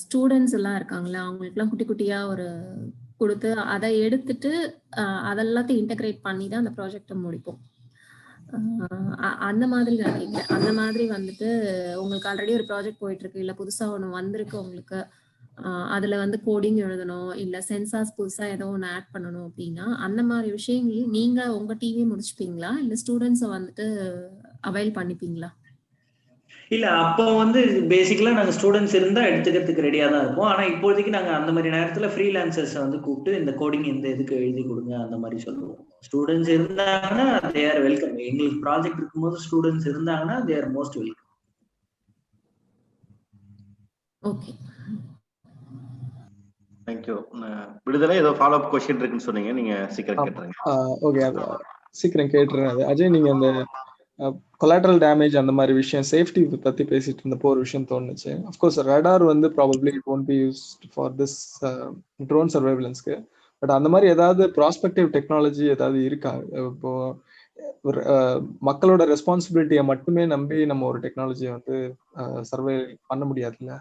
S10: ஸ்டூடெண்ட்ஸ் எல்லாம் இருக்காங்களா, அவங்களுக்கு எல்லாம் குட்டி குட்டியா ஒரு கொடுத்து அதை எடுத்துட்டு அதெல்லாத்தையும் இன்டகிரேட் பண்ணி தான் அந்த ப்ராஜெக்டை முடிப்போம். அந்த மாதிரி நான் கேட்கிறேன். அந்த மாதிரி வந்துட்டு உங்களுக்கு ஆல்ரெடி ஒரு ப்ராஜெக்ட் போயிட்டு இருக்கு, இல்ல புதுசா ஒண்ணு வந்திருக்கு உங்களுக்கு, அதுல வந்து கோடிங் எழுதணும், இல்ல சென்சார்ஸ் புதுசா ஏதோ ஒன்று ஆட் பண்ணணும் அப்படின்னா அந்த மாதிரி விஷயங்களையும் நீங்க உங்க டீமே முடிச்சுப்பீங்களா, இல்ல ஸ்டூடெண்ட்ஸை வந்துட்டு அவைல் பண்ணிப்பீங்களா?
S4: இல்ல அப்போ வந்து பேசிக்கலா நாங்க ஸ்டூடெண்ட்ஸ் இருந்தா எடுத்துக்கிறதுக்கு ரெடியா தான் இருப்போம். ஆனா இப்போதைக்கு நாங்க அந்த மாதிரி நேரத்துல ஃப்ரீலான்சர்ஸ் வந்து கூப்பிட்டு இந்த கோடிங் இந்த இதுக்கு எழுதி கொடுங்க அந்த மாதிரி சொல்லுவோம். ஸ்டூடெண்ட்ஸ் இருந்தாங்கன்னா தே ஆர் வெல்கம். எங்களுக்கு ப்ராஜெக்ட் இருக்கும்போது ஸ்டூடெண்ட்ஸ் இருந்தாங்கன்னா they are most welcome.
S10: Okay,
S2: thank you. விடுதலை ஏதோ ஃபாலோ அப் क्वेश्चन இருக்குன்னு சொன்னீங்க, நீங்க சீக்கிரம் கேட்டுருங்க.
S7: ஓகே, சீக்கிரம் கேட்டுறேன். அது அஜய், நீங்க அந்த கொலாட்ரல் டேமேஜ் அந்த மாதிரி விஷயம் சேஃப்டி பத்தி பேசிட்டு இருந்தப்போ ஒரு விஷயம் தோணுச்சு. அஃப்கோர்ஸ் ரடார் வந்து probably it won't be used for this drone சர்வைலன்ஸ்க்கு. பட் அந்த மாதிரி ஏதாவது ப்ராஸ்பெக்டிவ் டெக்னாலஜி ஏதாவது இருக்கா? இப்போ மக்களோட ரெஸ்பான்சிபிலிட்டியை மட்டுமே நம்பி நம்ம ஒரு டெக்னாலஜியை வந்து சர்வை பண்ண முடியாதுல்ல?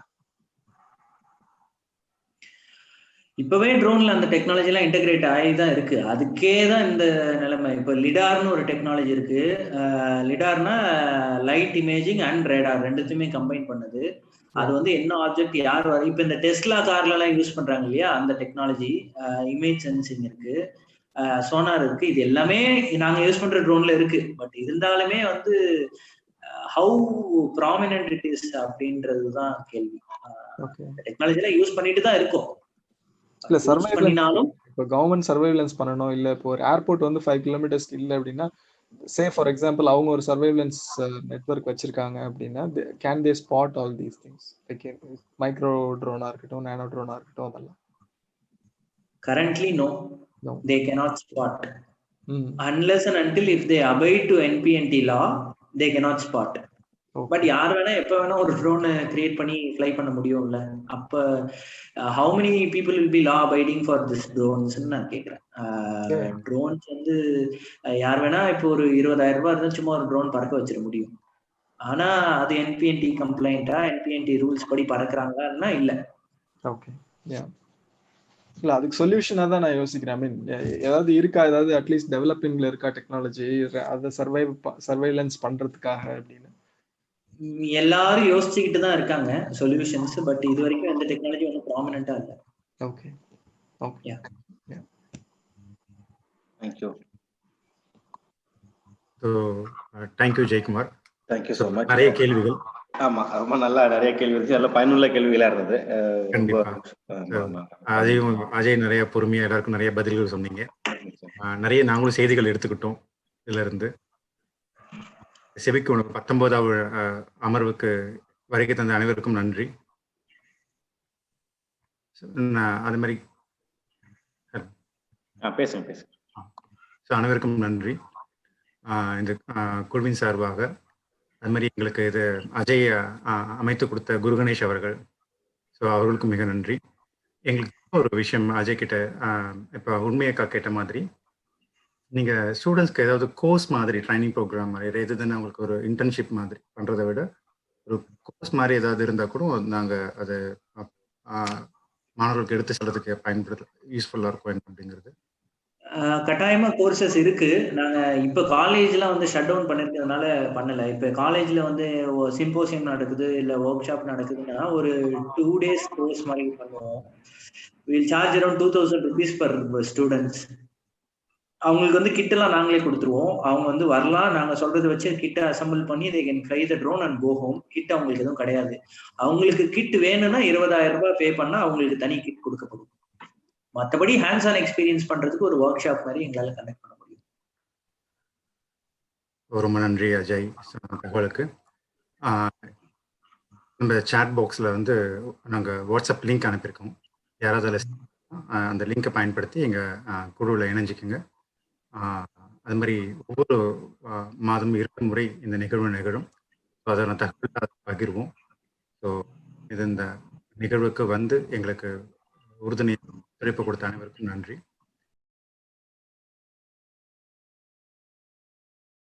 S4: இப்பவே ட்ரோன்ல அந்த டெக்னாலஜி எல்லாம் இன்டகிரேட் ஆகி தான் இருக்கு. அதுக்கே தான் இந்த நிலைமை. இப்போ லிடார்னு ஒரு டெக்னாலஜி இருக்கு. லிடார்னா லைட் இமேஜிங் அண்ட் ரேடார் ரெண்டுத்தையுமே கம்பைன் பண்ணுது. அது வந்து என்ன ஆப்ஜெக்ட் யார் வர, இப்ப இந்த டெஸ்லா கார்ல எல்லாம் யூஸ் பண்றாங்க இல்லையா, அந்த டெக்னாலஜி. இமேஜ் சென்சிங் இருக்கு, சோனார் இருக்கு. இது எல்லாமே நாங்க யூஸ் பண்ற ட்ரோன்ல இருக்கு. பட் இருந்தாலுமே வந்து ஹவு ப்ராமினன்ட் இட் இஸ் அப்படின்றதுதான் கேள்வி. டெக்னாலஜி எல்லாம் யூஸ் பண்ணிட்டு தான் இருக்கோம்.
S7: இல்ல சர்வைலன்ஸ், இப்போ கவர்மெண்ட் சர்வைலன்ஸ் பண்ணணும், இல்ல இப்போ ஒரு ஏர்போர்ட் வந்து 5 kilometers இல்ல அப்படின்னா, சே ஃபார் எக்ஸாம்பிள் அவங்க ஒரு சர்வைலன்ஸ் நெட்வொர்க் வச்சிருக்காங்க அப்படின்னா, can they spot all these things, like micro ட்ரோனா இருக்கட்டும், நானோ ட்ரோனா இருக்கட்டும், அதெல்லாம்?
S4: Currently no, they cannot spot unless and until if they abide to NPNT law, they cannot spot. But யார் வேணா எப்ப வேணா ஒரு ட்ரோன் கிரியேட் பண்ணி ஃப்ளை பண்ண முடியும்ல. அப்ப how many people will be law abiding for this drones நான் கேக்குறேன். ட்ரோன்ஸ் வந்து யார் வேணா இப்போ ஒரு 20,000 ரூபாய் இருந்தா சும்மா ஒரு ட்ரோன் பறக்க வச்சிட முடியும். ஆனா அது என்பிஎன்டி கம்ப்ளைண்டா, என்பிஎன்டி ரூல்ஸ் படி பறக்குறாங்கன்னா இல்ல.
S7: ஓகே, இல்ல அதுக்கு சொல்யூஷனா தான் நான் யோசிக்கிறேன். ஐ மீன் ஏதாவது இருக்கா, ஏதாவது அட்லீஸ்ட் டெவலப்பிங்ல இருக்கா டெக்னாலஜி அதை சர்வைலன்ஸ் பண்றதுக்காக அப்படின்னு?
S4: எல்லாரும் யோசிச்சுக்கிட்டு தான் இருக்காங்க சொல்யூஷன்ஸ். பட் இது வரைக்கும் எந்த டெக்னாலஜி ஒன்றும் ப்ராமினென்ட்டா இல்ல.
S7: Okay, okay,
S2: thank you.
S1: So thank you Jayakumar.
S2: Thank you so much.
S1: நிறைய கேள்விகள்.
S2: ஆமா, ரொம்ப நல்லா நிறைய கேள்வி இருந்துச்சு, நல்ல பயனுள்ள கேள்விகளா இருந்தது.
S1: கண்டிப்பா. அதையும் அஜய் நிறைய பொறுமையா எல்லாருக்கும் நிறைய பதில்கள் சொன்னீங்க. நிறைய நாங்களும் செய்திகள் எடுத்துக்கிட்டோம் இதுல இருந்து. செவிக்கு 19வது அமர்வுக்கு வருகை தந்த அனைவருக்கும் நன்றி. அது மாதிரி
S2: பேசுங்க.
S1: அனைவருக்கும் நன்றி. இந்த குழுவின் சார்பாக அது மாதிரி எங்களுக்கு இது அஜய் அமைத்து கொடுத்த குரு கணேஷ் அவர்கள், ஸோ அவர்களுக்கும் மிக நன்றி. எங்களுக்கு ஒரு விஷயம் அஜய் கிட்ட, இப்போ உண்மையக்கா கேட்ட மாதிரி நீங்கள் ஸ்டூடெண்ட்ஸ்க்கு ஏதாவது கோர்ஸ் மாதிரி ட்ரைனிங் ப்ரோக்ராம் மாதிரி எதுன்னு அவங்களுக்கு ஒரு இன்டர்ன்ஷிப் மாதிரி பண்ணுறதை விட ஒரு கோர்ஸ் மாதிரி ஏதாவது இருந்தால் கூட நாங்கள் அதை மாணவர்களுக்கு எடுத்து செல்றதுக்கு பயன்படுத்த யூஸ்ஃபுல்லாக இருக்கும் அப்படிங்கிறது.
S4: கட்டாயமா கோர்சஸ் இருக்கு. நாங்க இப்ப காலேஜ்லாம் வந்து ஷட் டவுன் பண்ணிருக்கிறதுனால பண்ணல. இப்ப காலேஜ்ல வந்து சிம்போசியம் நடக்குது இல்ல ஒர்க் ஷாப் நடக்குதுன்னா ஒரு 2 days கோர்ஸ் மாதிரி பண்ணுவோம். Will charge around 2000 rupees per students. அவங்களுக்கு வந்து கிட் எல்லாம் நாங்களே கொடுத்துருவோம். அவங்க வந்து வரலாம், நாங்க சொல்றதை வச்சு கிட்ட அசம்பிள் பண்ணி they can fly the drone and go home. கிட் அவங்களுக்கு எதுவும் கிடையாது. அவங்களுக்கு கிட் வேணும்னா 20,000 ரூபாய் பே பண்ணா அவங்களுக்கு தனி கிட் கொடுக்கப்படும். மற்றபடி ஹேண்ட்ஸ் ஆன் எக்ஸ்பீரியன்ஸ் பண்றதுக்கு ஒரு ஒர்க் ஷாப் மாதிரி எங்களால கனெக்ட் பண்ண முடியும்.
S1: ரொம்ப நன்றி அஜய் தகவலுக்கு. நம்ம சாட் பாக்ஸில் வந்து நாங்கள் வாட்ஸ்அப் லிங்க் அனுப்பியிருக்கோம். யாராவது அந்த லிங்கை பயன்படுத்தி எங்கள் குழுவில் இணைஞ்சிக்குங்க. அது மாதிரி ஒவ்வொரு மாதமும் 2 முறை இந்த நிகழ்வு நிகழும். ஸோ அதை தகவல் பகிர்வோம். ஸோ இது இந்த நிகழ்வுக்கு வந்து எங்களுக்கு உறுதுணை ஒத்துழைப்பு கொடுத்த அனைவருக்கும் நன்றி.